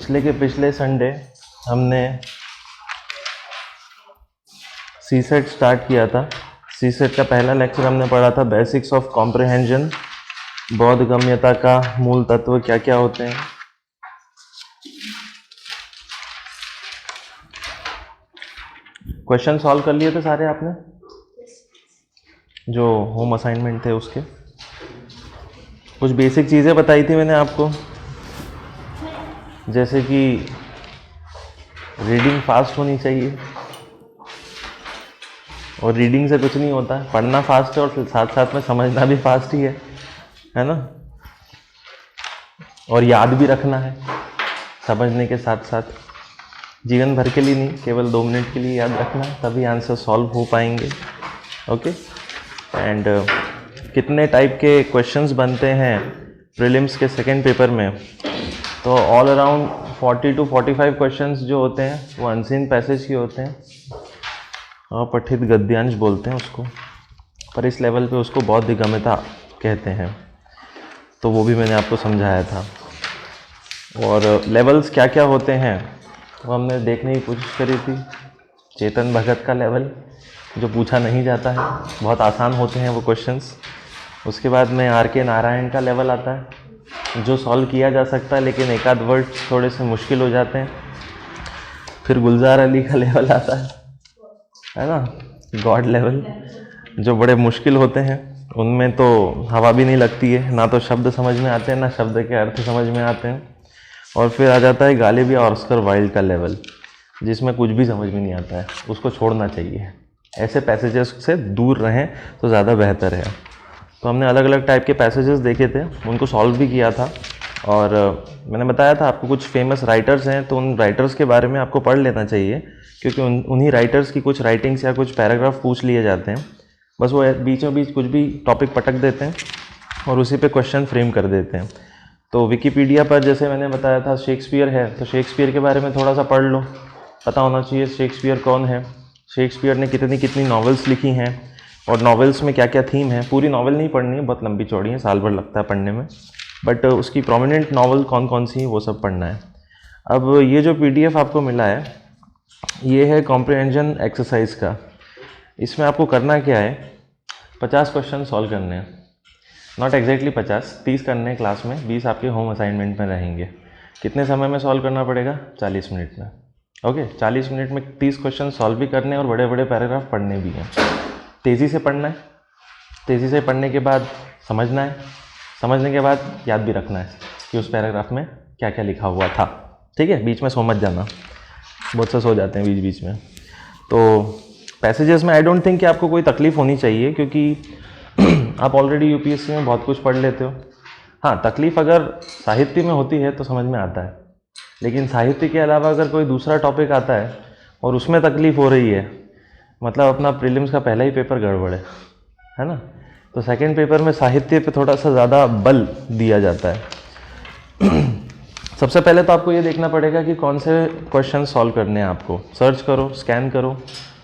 पिछले संडे हमने सी set start किया था। सी सेट का पहला लेक्चर हमने पढ़ा था बेसिक्स ऑफ कॉम्प्रिहेंजन, बोधगम्यता का मूल तत्व क्या क्या होते हैं। क्वेश्चन सॉल्व कर लिए थे सारे आपने, जो होम असाइनमेंट थे उसके। कुछ बेसिक चीज़ें बताई थी मैंने आपको, जैसे कि रीडिंग फास्ट होनी चाहिए, और रीडिंग से कुछ नहीं होता है, पढ़ना फास्ट है और साथ साथ में समझना भी फास्ट ही है ना। और याद भी रखना है समझने के साथ साथ, जीवन भर के लिए नहीं, केवल 2 मिनट के लिए याद रखना है, तभी आंसर सॉल्व हो पाएंगे। ओके। एंड कितने टाइप के क्वेश्चंस बनते हैं प्रीलिम्स के सेकंड पेपर में, तो ऑल अराउंड 40 to 45 क्वेश्चंस जो होते हैं वो अनसीन पैसेज के होते हैं, अपठित गद्यांश बोलते हैं उसको, पर इस लेवल पे उसको बोधगम्यता कहते हैं। तो वो भी मैंने आपको समझाया था। और लेवल्स क्या क्या होते हैं वो हमने देखने की कोशिश करी थी। चेतन भगत का लेवल जो पूछा नहीं जाता है, बहुत आसान होते हैं वो क्वेश्चंस। उसके बाद में R.K. नारायण का लेवल आता है जो सॉल्व किया जा सकता है, लेकिन एक आध वर्ड थोड़े से मुश्किल हो जाते हैं। फिर गुलजार अली का लेवल आता है ना, गॉड लेवल, जो बड़े मुश्किल होते हैं। उनमें तो हवा भी नहीं लगती है, ना तो शब्द समझ में आते हैं ना शब्द के अर्थ समझ में आते हैं। और फिर आ जाता है गालिब या ऑस्कर वाइल्ड का लेवल, जिसमें कुछ भी समझ में नहीं आता है, उसको छोड़ना चाहिए। ऐसे पैसेजेस से दूर रहें तो ज़्यादा बेहतर है। तो हमने अलग अलग टाइप के पैसेजेस देखे थे, उनको सॉल्व भी किया था। और मैंने बताया था आपको कुछ फेमस राइटर्स हैं, तो उन राइटर्स के बारे में आपको पढ़ लेना चाहिए, क्योंकि उन्हीं राइटर्स की कुछ राइटिंग्स या कुछ पैराग्राफ पूछ लिए जाते हैं। बस वो बीचों बीच कुछ भी टॉपिक पटक देते हैं और उसी पे क्वेश्चन फ्रेम कर देते हैं। तो विकिपीडिया पर जैसे मैंने बताया था शेक्सपियर है, तो शेक्सपियर के बारे में थोड़ा सा पढ़ लो, पता होना चाहिए शेक्सपियर कौन है, शेक्सपियर ने कितनी नॉवेल्स लिखी हैं, और नॉवेल्स में क्या क्या थीम है। पूरी नॉवेल नहीं पढ़नी है, बहुत लंबी चौड़ी है, साल भर लगता है पढ़ने में, बट उसकी प्रोमिनेंट नॉवेल कौन कौन सी है वो सब पढ़ना है। अब ये जो PDF आपको मिला है, ये है कॉम्प्रिहेंजन एक्सरसाइज का। इसमें आपको करना क्या है, 50 क्वेश्चन सॉल्व करने हैं, नॉट एग्जैक्टली 50, 30 करने हैं क्लास में, 20 आपके होम असाइनमेंट में रहेंगे। कितने समय में सॉल्व करना पड़ेगा? 40 मिनट में। ओके, 40 मिनट में 30 क्वेश्चन सॉल्व भी करने और बड़े बड़े पैराग्राफ पढ़ने भी हैं। तेज़ी से पढ़ना है, तेज़ी से पढ़ने के बाद समझना है, समझने के बाद याद भी रखना है कि उस पैराग्राफ में क्या क्या लिखा हुआ था। ठीक है, बीच में सो मत जाना, बहुत से सो जाते हैं बीच बीच में। तो पैसेजेस में आई डोंट थिंक कि आपको कोई तकलीफ़ होनी चाहिए, क्योंकि आप ऑलरेडी UPSC में बहुत कुछ पढ़ लेते हो। हाँ, तकलीफ़ अगर साहित्य में होती है तो समझ में आता है, लेकिन साहित्य के अलावा अगर कोई दूसरा टॉपिक आता है और उसमें तकलीफ़ हो रही है, मतलब अपना प्रीलिम्स का पहला ही पेपर गड़बड़ है ना। तो सेकंड पेपर में साहित्य पे थोड़ा सा ज़्यादा बल दिया जाता है। सबसे पहले तो आपको ये देखना पड़ेगा कि कौन से क्वेश्चन सॉल्व करने हैं आपको। सर्च करो, स्कैन करो,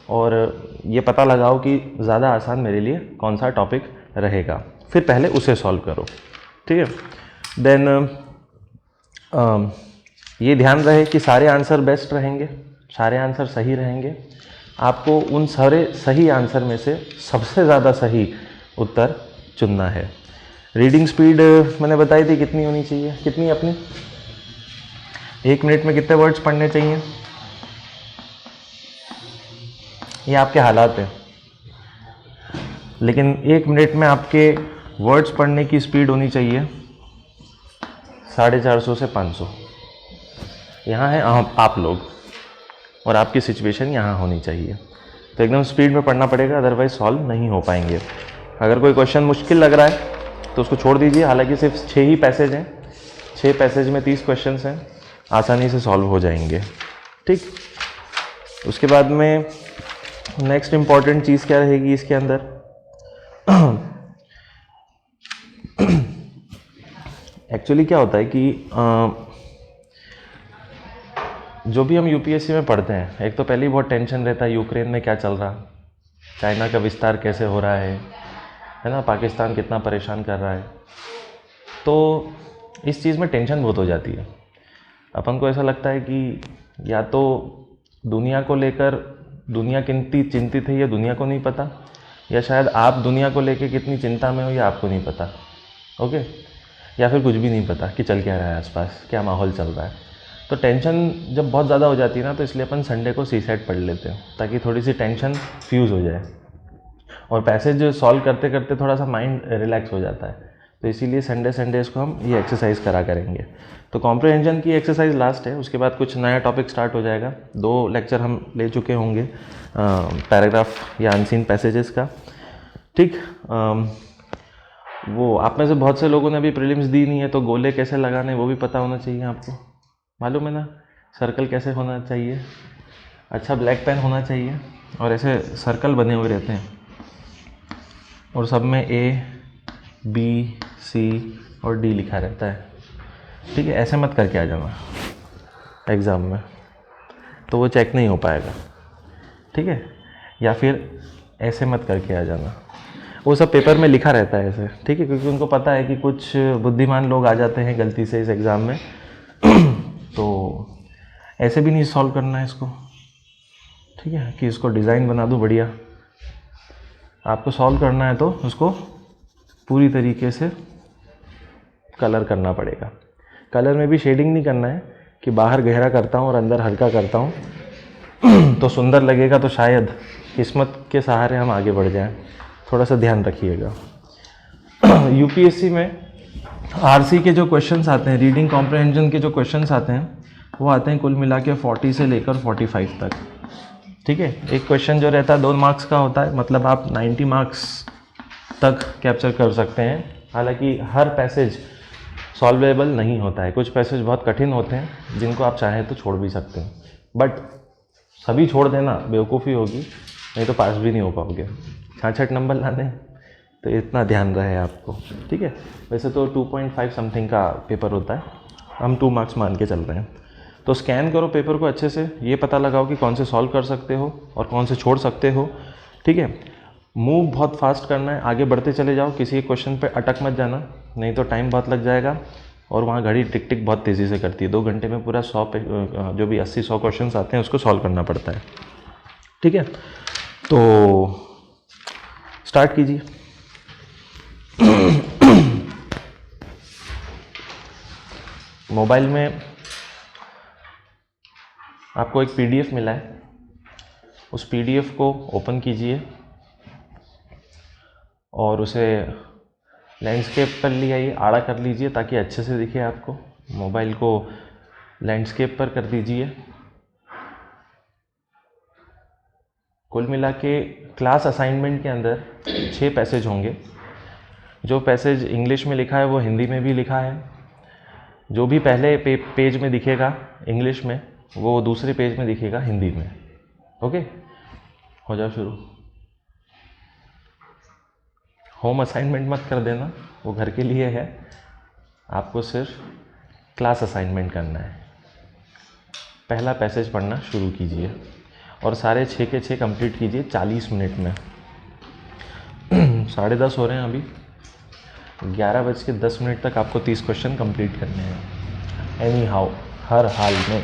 और ये पता लगाओ कि ज़्यादा आसान मेरे लिए कौन सा टॉपिक रहेगा, फिर पहले उसे सॉल्व करो। ठीक है। देन ये ध्यान रहे कि सारे आंसर बेस्ट रहेंगे, सारे आंसर सही रहेंगे। आपको उन सारे सही आंसर में से सबसे ज़्यादा सही उत्तर चुनना है। रीडिंग स्पीड मैंने बताई थी कितनी होनी चाहिए, कितनी अपनी, 1 मिनट में कितने वर्ड्स पढ़ने चाहिए, ये आपके हालात हैं। लेकिन 1 मिनट में आपके वर्ड्स पढ़ने की स्पीड होनी चाहिए 450 से 500। यहाँ है आप लोग, और आपकी सिचुएशन यहाँ होनी चाहिए, तो एकदम स्पीड में पढ़ना पड़ेगा, अदरवाइज सॉल्व नहीं हो पाएंगे। अगर कोई क्वेश्चन मुश्किल लग रहा है तो उसको छोड़ दीजिए, हालांकि सिर्फ 6 ही पैसेज हैं, 6 पैसेज में 30 क्वेश्चंस हैं, आसानी से सॉल्व हो जाएंगे। ठीक। उसके बाद में नेक्स्ट इम्पॉर्टेंट चीज़ क्या रहेगी इसके अंदर, एक्चुअली क्या होता है कि जो भी हम UPSC में पढ़ते हैं, एक तो पहले ही बहुत टेंशन रहता है, यूक्रेन में क्या चल रहा, चाइना का विस्तार कैसे हो रहा है ना, पाकिस्तान कितना परेशान कर रहा है, तो इस चीज़ में टेंशन बहुत हो जाती है। अपन को ऐसा लगता है कि या तो दुनिया को लेकर दुनिया कितनी चिंतित है ये दुनिया को नहीं पता, या शायद आप दुनिया को लेकर कितनी चिंता में हो ये आपको नहीं पता। ओके, या फिर कुछ भी नहीं पता कि चल क्या रहा है आसपास, क्या माहौल चल रहा है। तो टेंशन जब बहुत ज़्यादा हो जाती है ना, तो इसलिए अपन संडे को सीसाइड पढ़ लेते हैं ताकि थोड़ी सी टेंशन फ्यूज़ हो जाए और पैसेज सॉल्व करते करते थोड़ा सा माइंड रिलैक्स हो जाता है। तो इसीलिए संडे इसको हम ये एक्सरसाइज करा करेंगे। तो कॉम्प्रिहेंशन की एक्सरसाइज लास्ट है, उसके बाद कुछ नया टॉपिक स्टार्ट हो जाएगा। 2 लेक्चर हम ले चुके होंगे पैराग्राफ या अनसीन पैसेजेस का। ठीक, वो आप में से बहुत से लोगों ने अभी प्रीलिम्स दी नहीं है, तो गोले कैसे लगाने वो भी पता होना चाहिए आपको, मालूम है ना। सर्कल कैसे होना चाहिए, अच्छा ब्लैक पेन होना चाहिए, और ऐसे सर्कल बने हुए रहते हैं और सब में A, B, C और D लिखा रहता है। ठीक है, ऐसे मत करके आ जाना एग्ज़ाम में, तो वो चेक नहीं हो पाएगा। ठीक है, या फिर ऐसे मत करके आ जाना, वो सब पेपर में लिखा रहता है ऐसे। ठीक है, क्योंकि उनको पता है कि कुछ बुद्धिमान लोग आ जाते हैं गलती से इस एग्ज़ाम में तो ऐसे भी नहीं सॉल्व करना है इसको। ठीक है, कि इसको डिज़ाइन बना दूँ बढ़िया। आपको सॉल्व करना है तो उसको पूरी तरीके से कलर करना पड़ेगा। कलर में भी शेडिंग नहीं करना है कि बाहर गहरा करता हूँ और अंदर हल्का करता हूँ तो सुंदर लगेगा, तो शायद किस्मत के सहारे हम आगे बढ़ जाएं। थोड़ा सा ध्यान रखिएगा। यूपीएससी में आरसी के जो क्वेश्चंस आते हैं, रीडिंग कॉम्प्रहेंशन के जो क्वेश्चंस आते हैं, वो आते हैं कुल मिला के 40 से लेकर 45 तक। ठीक है, एक क्वेश्चन जो रहता है 2 मार्क्स का होता है, मतलब आप 90 मार्क्स तक कैप्चर कर सकते हैं। हालांकि हर पैसेज सॉल्वेबल नहीं होता है, कुछ पैसेज बहुत कठिन होते हैं जिनको आप चाहें तो छोड़ भी सकते हैं, बट सभी छोड़ देना बेवकूफ़ी होगी, नहीं तो पास भी नहीं हो पाओगे। 66 नंबर लाने, तो इतना ध्यान रहे आपको। ठीक है, वैसे तो 2.5 समथिंग का पेपर होता है, हम 2 मार्क्स मान के चल रहे हैं। तो स्कैन करो पेपर को अच्छे से, ये पता लगाओ कि कौन से सॉल्व कर सकते हो और कौन से छोड़ सकते हो। ठीक है, मूव बहुत फास्ट करना है, आगे बढ़ते चले जाओ, किसी एक क्वेश्चन पे अटक मत जाना, नहीं तो टाइम बहुत लग जाएगा। और वहाँ घड़ी टिक टिक बहुत तेज़ी से करती है, 2 घंटे में पूरा 100 जो भी 80-100 क्वेश्चन आते हैं उसको सॉल्व करना पड़ता है। ठीक है, तो स्टार्ट कीजिए। मोबाइल में आपको एक पीडीएफ मिला है, उस पीडीएफ को ओपन कीजिए और उसे लैंडस्केप पर ले आइए, आड़ा कर लीजिए ताकि अच्छे से दिखे आपको। मोबाइल को लैंडस्केप पर कर दीजिए। कुल मिला के क्लास असाइनमेंट के अंदर 6 पैसेज होंगे। जो पैसेज इंग्लिश में लिखा है वो हिंदी में भी लिखा है। जो भी पहले पेज में दिखेगा इंग्लिश में, वो दूसरे पेज में दिखेगा हिंदी में। ओके, हो जाओ शुरू। होम असाइनमेंट मत कर देना, वो घर के लिए है, आपको सिर्फ क्लास असाइनमेंट करना है। पहला पैसेज पढ़ना शुरू कीजिए और सारे 6 के 6 कंप्लीट कीजिए 40 मिनट में। 10:30 हो रहे हैं अभी, 11:10 तक आपको 30 क्वेश्चन कंप्लीट करने हैं, एनी हाउ, हर हाल में।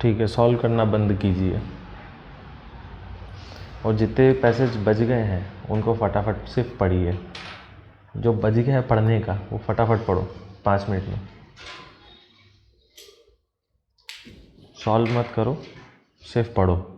ठीक है, सॉल्व करना बंद कीजिए और जितने पैसेज बच गए हैं उनको फटाफट सिर्फ पढ़िए। जो बच गया है पढ़ने का वो फटाफट पढ़ो 5 मिनट में। सॉल्व मत करो, सिर्फ पढ़ो।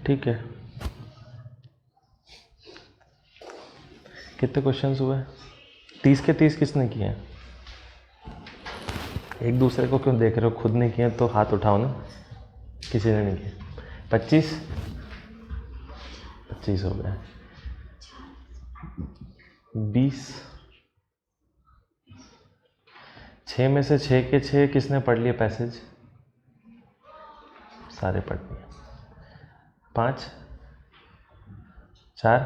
ठीक है, कितने क्वेश्चंस हुए? 30 के 30 किसने किए हैं? एक दूसरे को क्यों देख रहे हो? खुद ने किए तो हाथ उठाओ ना। किसी ने नहीं किए। 25 हो गए। 20, 6 में से 6 के 6 किसने पढ़ लिए पैसेज? सारे पढ़ लिए। 5, 4,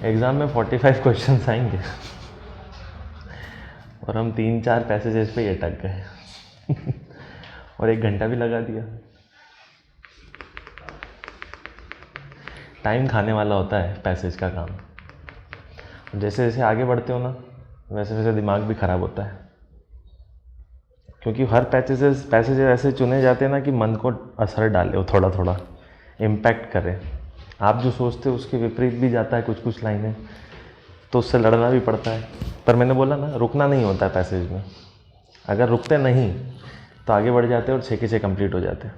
एग्ज़ाम में 45 क्वेश्चंस आएंगे और हम 3-4 पैसेजेस पे ही अटक गए और 1 घंटा भी लगा दिया। टाइम खाने वाला होता है पैसेज का काम। जैसे जैसे आगे बढ़ते हो ना वैसे वैसे दिमाग भी ख़राब होता है, क्योंकि हर पैसेज ऐसे चुने जाते हैं ना कि मन को असर डाले, वो थोड़ा थोड़ा इम्पैक्ट करे। आप जो सोचते हो उसके विपरीत भी जाता है कुछ कुछ लाइनें, तो उससे लड़ना भी पड़ता है। पर मैंने बोला ना, रुकना नहीं होता है पैसेज में। अगर रुकते नहीं तो आगे बढ़ जाते और 6 के 6 कंप्लीट हो जाते।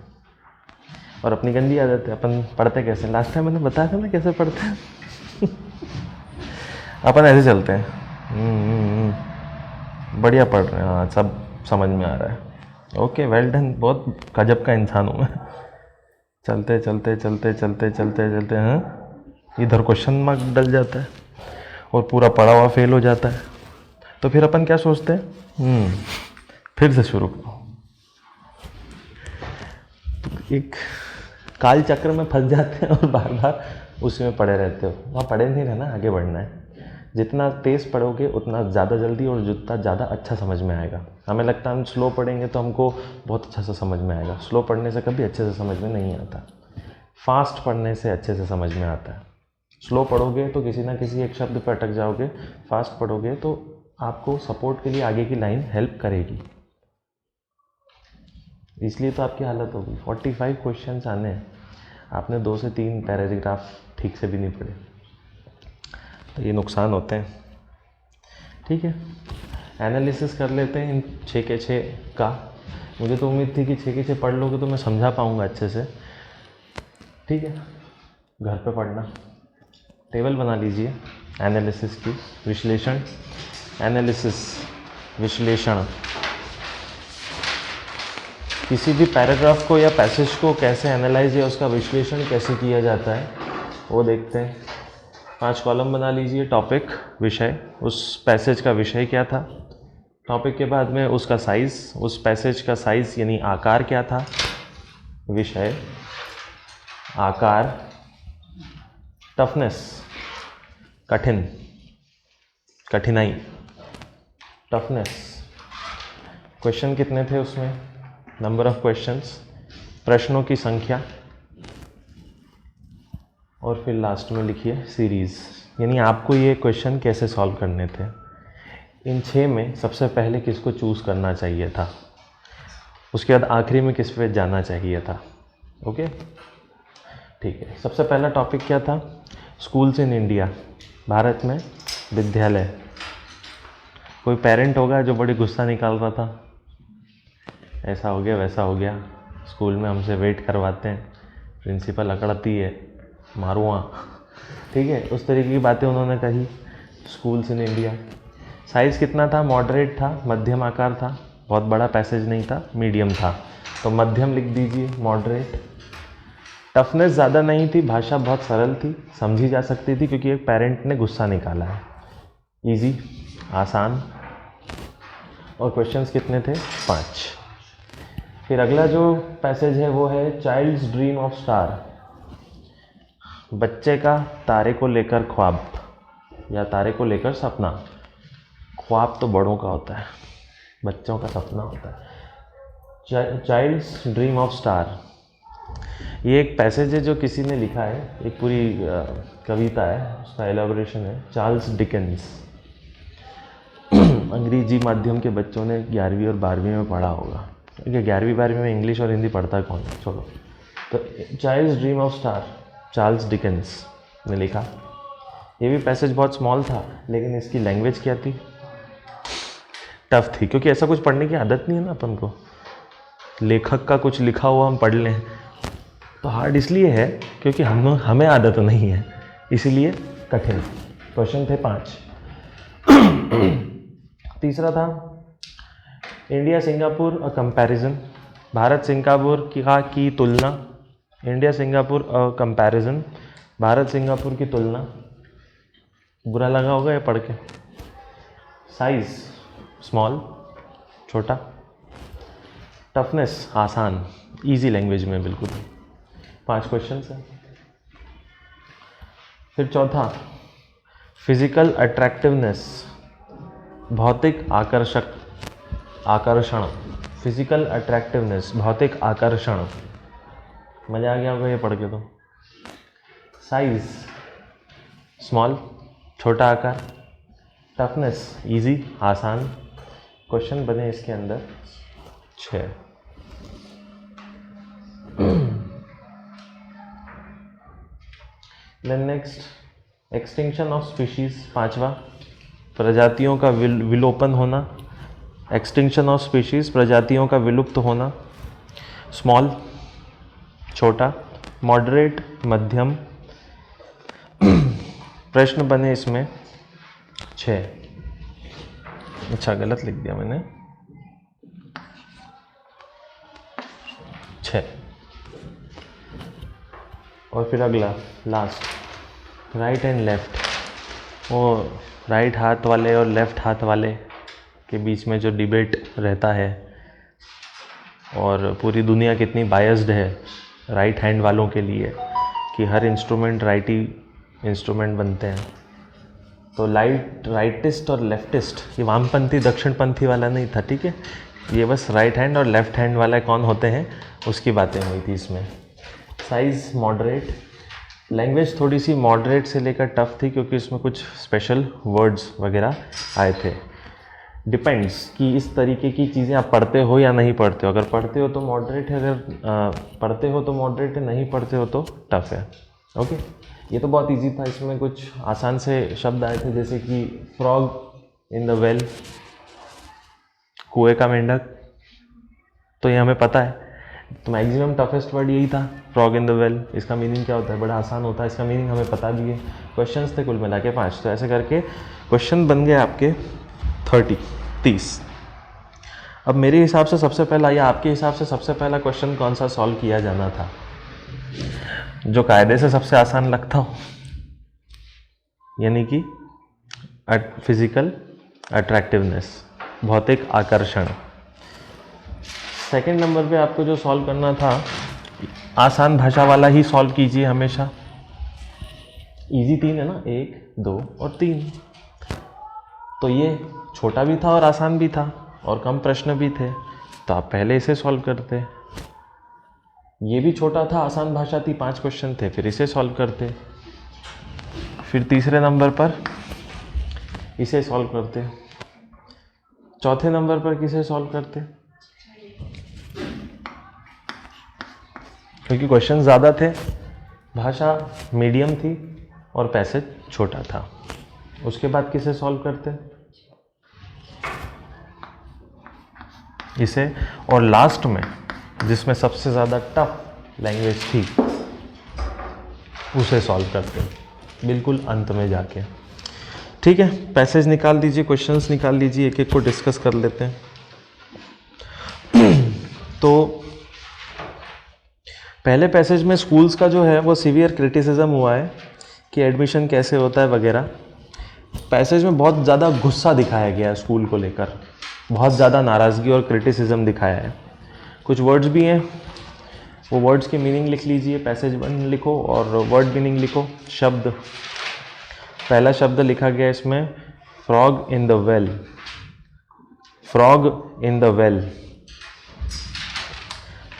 और अपनी गंदी आदत है, अपन पढ़ते कैसे, लास्ट टाइम मैंने बताया था ना कैसे पढ़ते हैं। अपन ऐसे चलते हैं, बढ़िया पढ़ रहे हैं, हाँ सब समझ में आ रहा है, ओके वेल डन, बहुत गजब का इंसान हूँ मैं। चलते चलते चलते चलते चलते चलते हैं, इधर क्वेश्चन मार्क डल जाता है और पूरा पढ़ा हुआ फेल हो जाता है। तो फिर अपन क्या सोचते हैं, फिर से शुरू करो। एक काल चक्र में फंस जाते हैं और बार बार उसी में पड़े रहते हो। वहाँ पड़े नहीं रहना, आगे बढ़ना है। जितना तेज़ पढ़ोगे उतना ज़्यादा जल्दी और जितना ज़्यादा अच्छा समझ में आएगा। हमें लगता है हम स्लो पढ़ेंगे तो हमको बहुत अच्छा से समझ में आएगा। स्लो पढ़ने से कभी अच्छे से समझ में नहीं आता, फास्ट पढ़ने से अच्छे से समझ में आता है। स्लो पढ़ोगे तो किसी ना किसी एक शब्द पर अटक जाओगे, फास्ट पढ़ोगे तो आपको सपोर्ट के लिए आगे की लाइन हेल्प करेगी। इसलिए तो आपकी हालत होगी। 45 क्वेश्चंस आने हैं, आपने 2 से 3 पैराग्राफ ठीक से भी नहीं पढ़े, तो ये नुकसान होते हैं। ठीक है, एनालिसिस कर लेते हैं इन 6 के 6 का। मुझे तो उम्मीद थी कि 6 के 6 पढ़ लोगे तो मैं समझा पाऊँगा अच्छे से। ठीक है, घर पे पढ़ना, टेबल बना लीजिए एनालिसिस की, विश्लेषण, एनालिसिस, विश्लेषण। किसी भी पैराग्राफ को या पैसेज को कैसे एनालाइज या उसका विश्लेषण कैसे किया जाता है वो देखते हैं। 5 कॉलम बना लीजिए, टॉपिक, विषय, उस पैसेज का विषय क्या था, टॉपिक के बाद में उसका साइज़, उस पैसेज का साइज़ यानी आकार क्या था, विषय, आकार, टफनेस, कठिन, कठिनाई, टफनेस, क्वेश्चन कितने थे उसमें, नंबर ऑफ क्वेश्चंस, प्रश्नों की संख्या, और फिर लास्ट में लिखिए सीरीज़, यानी आपको ये क्वेश्चन कैसे सॉल्व करने थे। इन 6 में सबसे पहले किसको चूज़ करना चाहिए था, उसके बाद आखिरी में किस पे जाना चाहिए था। ओके, ठीक है। सबसे पहला टॉपिक क्या था, स्कूल्स इन इंडिया, भारत में विद्यालय। कोई पेरेंट होगा जो बड़ी गुस्सा निकाल रहा था, ऐसा हो गया वैसा हो गया, स्कूल में हमसे वेट करवाते हैं, प्रिंसिपल अकड़ती है, मारूँगा, ठीक है, उस तरीके की बातें उन्होंने कही। स्कूल्स इन इंडिया, साइज़ कितना था, मॉडरेट था, मध्यम आकार था, बहुत बड़ा पैसेज नहीं था, मीडियम था, तो मध्यम लिख दीजिए, मॉडरेट। टफनेस ज़्यादा नहीं थी, भाषा बहुत सरल थी, समझी जा सकती थी क्योंकि एक पेरेंट ने गुस्सा निकाला है। इजी, आसान। और क्वेश्चंस कितने थे, 5। फिर अगला जो पैसेज है वो है चाइल्ड्स ड्रीम ऑफ स्टार, बच्चे का तारे को लेकर ख्वाब या तारे को लेकर सपना। ख्वाब तो बड़ों का होता है, बच्चों का सपना होता है। चाइल्ड्स ड्रीम ऑफ स्टार, ये एक पैसेज है जो किसी ने लिखा है, एक पूरी कविता है, उसका एलाबोरेशन है, चार्ल्स डिकेंस। अंग्रेजी माध्यम के बच्चों ने 11वीं और 12वीं में पढ़ा होगा, क्योंकि 11वीं 12वीं में इंग्लिश और हिंदी पढ़ता कौन है, छोड़ो। तो child's dream of star, Charles Dickens ने लिखा। ये भी पैसेज बहुत स्मॉल था, लेकिन इसकी लैंग्वेज क्या थी, टफ थी, क्योंकि ऐसा कुछ पढ़ने की आदत नहीं है ना अपन को, लेखक का कुछ लिखा हुआ हम पढ़ लें तो हार्ड इसलिए है क्योंकि हमें आदत नहीं है, इसीलिए कठिन। क्वेश्चन थे 5। तीसरा था India Singapore a comparison, Bharat Singapore की तुलना, India Singapore a comparison, Bharat Singapore की तुलना। बुरा लगा होगा ये पढ़ के। साइज स्मॉल, छोटा, टफनेस आसान, इजी लैंग्वेज में बिल्कुल। 5 क्वेश्चन है। फिर चौथा फिजिकल अट्रैक्टिवनेस, भौतिक आकर्षण, फिजिकल अट्रैक्टिवनेस, भौतिक आकर्षण। मज़ा आ गया होगा ये पढ़ के तो। साइज स्मॉल, छोटा आकार, टफनेस इजी आसान। क्वेश्चन बने इसके अंदर 6। Then next extinction of species, 5वां। प्रजातियों का विलोपन होना, एक्सटिंक्शन ऑफ स्पीशीज, प्रजातियों का विलुप्त होना। स्मॉल छोटा, मॉडरेट मध्यम। प्रश्न बने इसमें 6। अच्छा गलत लिख दिया मैंने, 6। और फिर अगला लास्ट, राइट एंड लेफ्ट। वो राइट हाथ वाले और लेफ्ट हाथ वाले के बीच में जो डिबेट रहता है, और पूरी दुनिया कितनी बायस्ड है राइट हैंड वालों के लिए कि हर इंस्ट्रूमेंट राइटी इंस्ट्रूमेंट बनते हैं। तो राइटिस्ट और लेफ्टिस्ट, ये वामपंथी दक्षिणपंथी वाला नहीं था, ठीक है। ये बस राइट हैंड और लेफ्ट हैंड वाला कौन होते हैं उसकी बातें हुई थी इसमें। साइज़ मॉडरेट, लैंग्वेज थोड़ी सी मॉडरेट से लेकर टफ थी क्योंकि इसमें कुछ स्पेशल वर्ड्स वगैरह आए थे। डिपेंड्स कि इस तरीके की चीज़ें आप पढ़ते हो या नहीं पढ़ते हो। अगर पढ़ते हो तो मॉडरेट है, अगर पढ़ते हो तो मॉडरेट है, नहीं पढ़ते हो तो टफ है। ओके, ये तो बहुत इजी था। इसमें कुछ आसान से शब्द आए थे जैसे कि फ्रॉग इन द वेल, कुएं का मेंढक, तो ये हमें पता है। तो मैक्सिमम टफेस्ट वर्ड यही था, फ्रॉग इन द वेल। इसका मीनिंग क्या होता है, बड़ा आसान होता है, इसका मीनिंग हमें पता भी है। क्वेश्चंस थे कुल मिला के 5, तो ऐसे करके क्वेश्चन बन गए आपके 30। अब मेरे हिसाब से सबसे पहला या आपके हिसाब से सबसे पहला क्वेश्चन कौन सा सॉल्व किया जाना था, जो कायदे से सबसे आसान लगता हो, यानी कि फिजिकल अट्रैक्टिवनेस, भौतिक आकर्षण। सेकंड नंबर पे आपको जो सॉल्व करना था, आसान भाषा वाला ही सॉल्व कीजिए हमेशा। इजी 3 है ना, 1, 2 और 3। तो ये छोटा भी था और आसान भी था और कम प्रश्न भी थे, तो आप पहले इसे सॉल्व करते। ये भी छोटा था, आसान भाषा थी, 5 क्वेश्चन थे, फिर इसे सॉल्व करते। फिर तीसरे नंबर पर इसे सॉल्व करते। चौथे नंबर पर किसे सॉल्व करते, क्योंकि क्वेश्चन ज़्यादा थे, भाषा मीडियम थी और पैसेज छोटा था। उसके बाद किसे सॉल्व करते, इसे। और लास्ट में जिसमें सबसे ज़्यादा टफ लैंग्वेज थी उसे सॉल्व करते हैं बिल्कुल अंत में जाके। ठीक है, पैसेज निकाल दीजिए, क्वेश्चंस निकाल लीजिए, एक एक को डिस्कस कर लेते हैं। तो पहले पैसेज में स्कूल्स का जो है वो सीवियर क्रिटिसिज्म हुआ है कि एडमिशन कैसे होता है वगैरह। पैसेज में बहुत ज़्यादा गुस्सा दिखाया गया है स्कूल को लेकर, बहुत ज़्यादा नाराज़गी और क्रिटिसिज्म दिखाया है। कुछ वर्ड्स भी हैं, वो वर्ड्स की मीनिंग लिख लीजिए, पैसेज 1 लिखो और वर्ड मीनिंग लिखो। शब्द, पहला शब्द लिखा गया इसमें frog in the well. Frog in the well,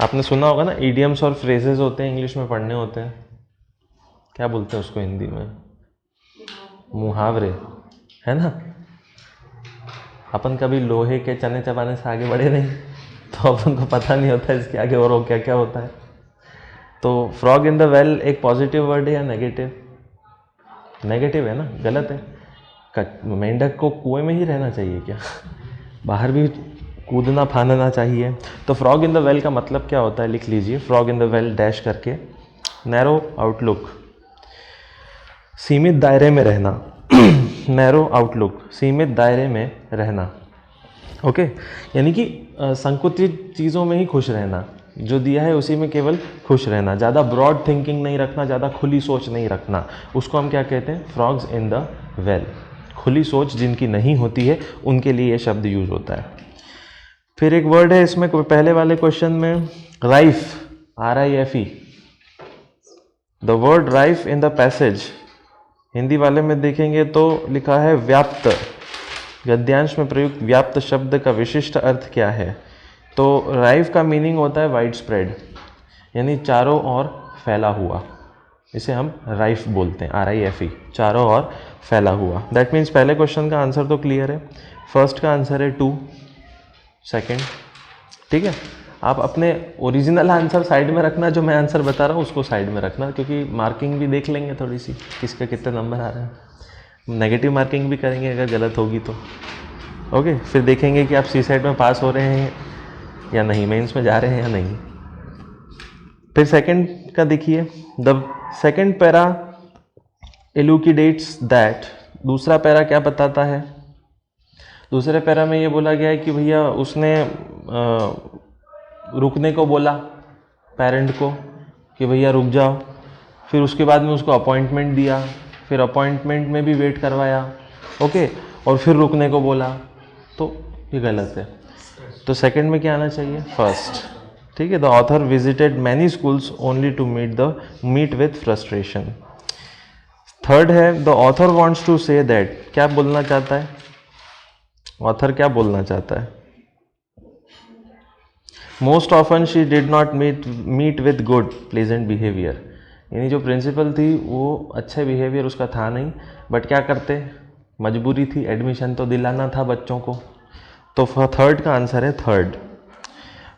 आपने सुना होगा ना, इडियम्स और फ्रेजेस होते हैं इंग्लिश में पढ़ने होते हैं, क्या बोलते हैं उसको हिंदी में, मुहावरे, है ना। अपन कभी लोहे के चने चबाने से आगे बढ़े नहीं, तो अपन को पता नहीं होता इसके आगे और क्या क्या होता है। तो फ्रॉग इन द वेल एक पॉजिटिव वर्ड है या नेगेटिव? नेगेटिव है ना, गलत है। मेंढक को कुएं में ही रहना चाहिए क्या? बाहर भी कूदना फानना चाहिए। तो फ्रॉग इन द वेल का मतलब क्या होता है, लिख लीजिए। Frog in the well dash करके, नैरो आउटलुक, सीमित दायरे में रहना। नैरो आउटलुक, सीमित दायरे में रहना। ओके, यानी कि संकुचित चीज़ों में ही खुश रहना, जो दिया है उसी में केवल खुश रहना, ज़्यादा ब्रॉड थिंकिंग नहीं रखना, ज़्यादा खुली सोच नहीं रखना। उसको हम क्या कहते हैं, फ्रॉग्स इन द वेल। खुली सोच जिनकी नहीं होती है उनके लिए ये शब्द यूज होता है। फिर एक वर्ड है इसमें पहले वाले क्वेश्चन में, rife, RIFE। The word rife in the passage, Hindi वाले में देखेंगे तो लिखा है व्याप्त। गद्यांश में प्रयुक्त व्याप्त शब्द का विशिष्ट अर्थ क्या है? तो राइफ का मीनिंग होता है वाइड स्प्रेड, यानी चारों ओर फैला हुआ। इसे हम राइफ बोलते हैं, RIFE, चारों ओर फैला हुआ। दैट मीन्स पहले क्वेश्चन का आंसर तो क्लियर है। फर्स्ट का आंसर है 2, सेकंड, ठीक है। आप अपने ओरिजिनल आंसर साइड में रखना, जो मैं आंसर बता रहा हूँ उसको साइड में रखना, क्योंकि मार्किंग भी देख लेंगे थोड़ी सी, किसके कितने नंबर आ रहे हैं। नेगेटिव मार्किंग भी करेंगे अगर गलत होगी तो। ओके, फिर देखेंगे कि आप सीसेट में पास हो रहे हैं या नहीं, मेंस में जा रहे हैं या नहीं। फिर सेकंड का देखिए, द सेकंड पैरा एलुकिडेट्स दैट, दूसरा पैरा क्या बताता है? दूसरे पैरा में ये बोला गया है कि भैया उसने रुकने को बोला पेरेंट को कि भैया रुक जाओ, फिर उसके बाद में उसको अपॉइंटमेंट दिया, फिर अपॉइंटमेंट में भी वेट करवाया, ओके, और फिर रुकने को बोला, तो ये गलत है। तो सेकंड में क्या आना चाहिए? फर्स्ट। ठीक है, the author visited many schools only to meet with frustration. Third है, the author wants to say that, क्या बोलना चाहता है ऑथर? क्या बोलना चाहता है? Most often she did not meet with good pleasant behaviour, यानी जो प्रिंसिपल थी वो अच्छे बिहेवियर उसका था नहीं, बट क्या करते, मजबूरी थी, एडमिशन तो दिलाना था बच्चों को। तो थर्ड का आंसर है थर्ड।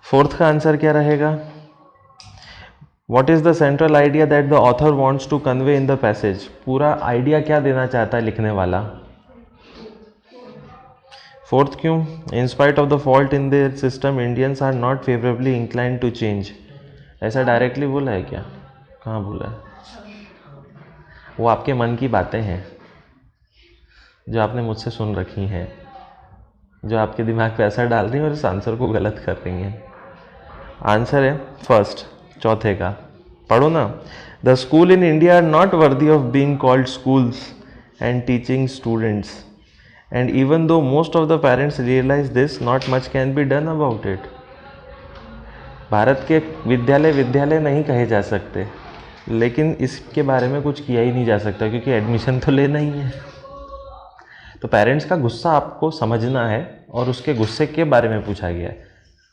फोर्थ का आंसर क्या रहेगा? What is the central idea that the author wants to convey in the passage, पूरा आइडिया क्या देना चाहता है लिखने वाला? फोर्थ क्यों? In spite of the fault in their system Indians are not favourably inclined to change, ऐसा directly बोला है क्या? कहाँ बोला है? वो आपके मन की बातें हैं जो आपने मुझसे सुन रखी हैं, जो आपके दिमाग पे असर डाल रही हैं और इस आंसर को गलत कर रही हैं। आंसर है फर्स्ट, चौथे का। पढ़ो ना, the school in India are not worthy of being called schools and teaching students, and even though most of the parents realise this, not much can be done about it. Bharat के विद्यालय नहीं कहे जा सकते, लेकिन इसके बारे में कुछ किया ही नहीं जा सकता क्योंकि एडमिशन तो लेना ही है। तो पेरेंट्स का गुस्सा आपको समझना है और उसके गुस्से के बारे में पूछा गया है,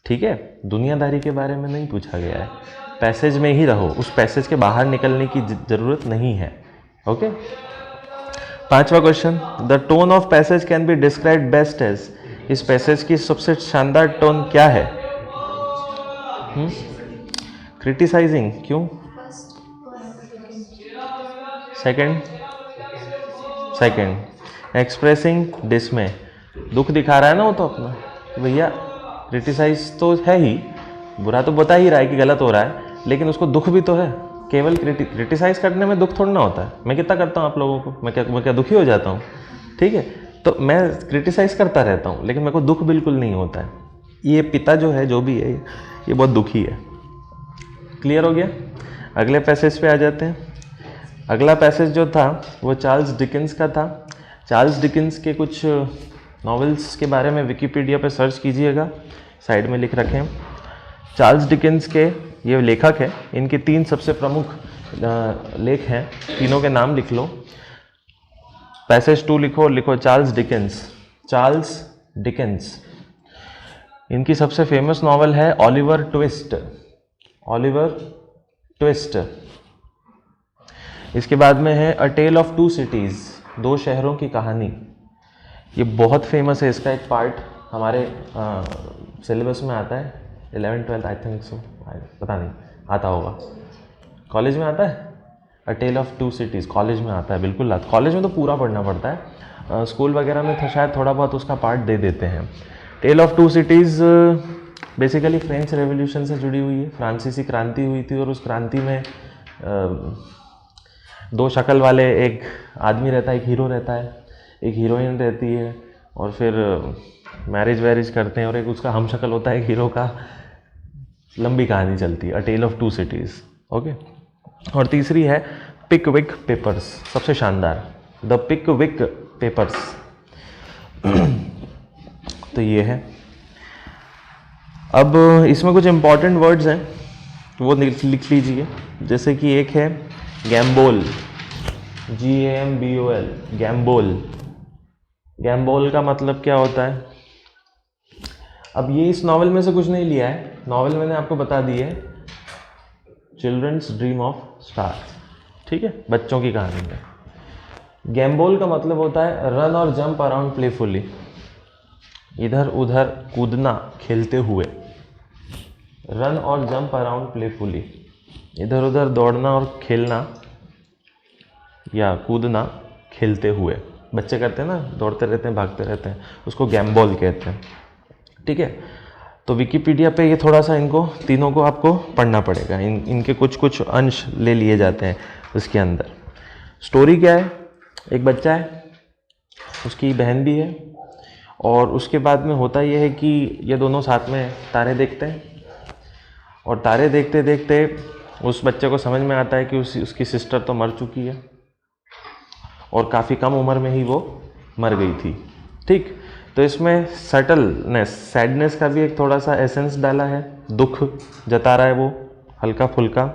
ठीक है, दुनियादारी के बारे में नहीं पूछा गया है। पैसेज में ही रहो, उस पैसेज के बाहर निकलने की ज़रूरत नहीं है। ओके, पांचवा question, the tone of passage can be describe best as, इस पैसेज की सबसे शानदार टोन क्या है? क्रिटिसाइजिंग, क्यों? सेकंड एक्सप्रेसिंग डिसमे, दुख दिखा रहा है ना वो तो अपना, भैया क्रिटिसाइज तो है ही, बुरा तो बता ही रहा है कि गलत हो रहा है, लेकिन उसको दुख भी तो है। केवल क्रिटिसाइज करने में दुख थोड़ा ना होता है। मैं कितना करता हूँ आप लोगों को, मैं क्या दुखी हो जाता हूँ? ठीक है, तो मैं क्रिटिसाइज करता रहता हूँ लेकिन मेरे को दुख बिल्कुल नहीं होता है। ये पिता जो है, जो भी है, ये बहुत दुखी है। क्लियर हो गया? अगले पैसेज पे आ जाते हैं। अगला पैसेज जो था वो चार्ल्स डिकेंस का था। चार्ल्स डिकेंस के कुछ नॉवेल्स के बारे में विकिपीडिया पे सर्च कीजिएगा, साइड में लिख रखे हैं। चार्ल्स डिकेंस के ये लेखक हैं, इनके 3 सबसे प्रमुख लेख हैं, तीनों के नाम लिख लो। पैसेज 2 लिखो चार्ल्स डिकेंस। चार्ल्स डिकेंस, इनकी सबसे फेमस नॉवल है ओलिवर ट्विस्ट। Oliver twist. इसके बाद में है अ टेल ऑफ 2 सिटीज़, 2 शहरों की कहानी। ये बहुत फेमस है, इसका एक पार्ट हमारे सिलेबस में आता है, 11th-12th आई थिंक सो, पता नहीं, आता होगा। कॉलेज में आता है अ टेल ऑफ 2 सिटीज़, कॉलेज में आता है, बिल्कुल आता। कॉलेज में तो पूरा पढ़ना पड़ता है, स्कूल वगैरह में तो शायद थोड़ा बहुत उसका पार्ट दे देते हैं। Tale of 2 cities basically French revolution से जुड़ी हुई है। फ्रांसीसी क्रांति हुई थी और उस क्रांति में 2 शक्ल वाले, एक आदमी रहता है, एक हीरो रहता है, एक हीरोइन रहती है, और फिर मैरिज वैरिज करते हैं, और एक उसका हम शक्ल होता है हीरो का। लंबी कहानी चलती है, अ टेल ऑफ 2 सिटीज़। ओके, और तीसरी है पिकविक पेपर्स, सबसे शानदार, द पिकविक पेपर्स। तो ये है। अब इसमें कुछ इंपॉर्टेंट वर्ड्स हैं, वो लिख लीजिए। जैसे कि एक है गैम्बोल, GAMBOL, गैम्बोल। गैम्बोल का मतलब क्या होता है? अब ये इस नॉवल में से कुछ नहीं लिया है, नॉवल मैंने आपको बता दी है, चिल्ड्रंस ड्रीम ऑफ स्टार, ठीक है, बच्चों की कहानी है। गैम्बोल का मतलब होता है रन और जंप अराउंड प्लेफुली, इधर उधर कूदना खेलते हुए। रन और जंप अराउंड प्लेफुली, इधर उधर दौड़ना और खेलना या कूदना खेलते हुए। बच्चे करते हैं ना, दौड़ते रहते हैं, भागते रहते हैं, उसको गैम्बॉल कहते हैं। ठीक है, तो विकिपीडिया पे ये थोड़ा सा इनको तीनों को आपको पढ़ना पड़ेगा, इनके कुछ कुछ अंश ले लिए जाते हैं उसके अंदर। स्टोरी क्या है, एक बच्चा है, उसकी बहन भी है, और उसके बाद में होता यह है कि ये दोनों साथ में तारे देखते हैं, और तारे देखते देखते उस बच्चे को समझ में आता है कि उसकी सिस्टर तो मर चुकी है, और काफ़ी कम उम्र में ही वो मर गई थी। ठीक, तो इसमें सटलनेस, सैडनेस का भी एक थोड़ा सा एसेंस डाला है, दुख जता रहा है वो हल्का फुल्का।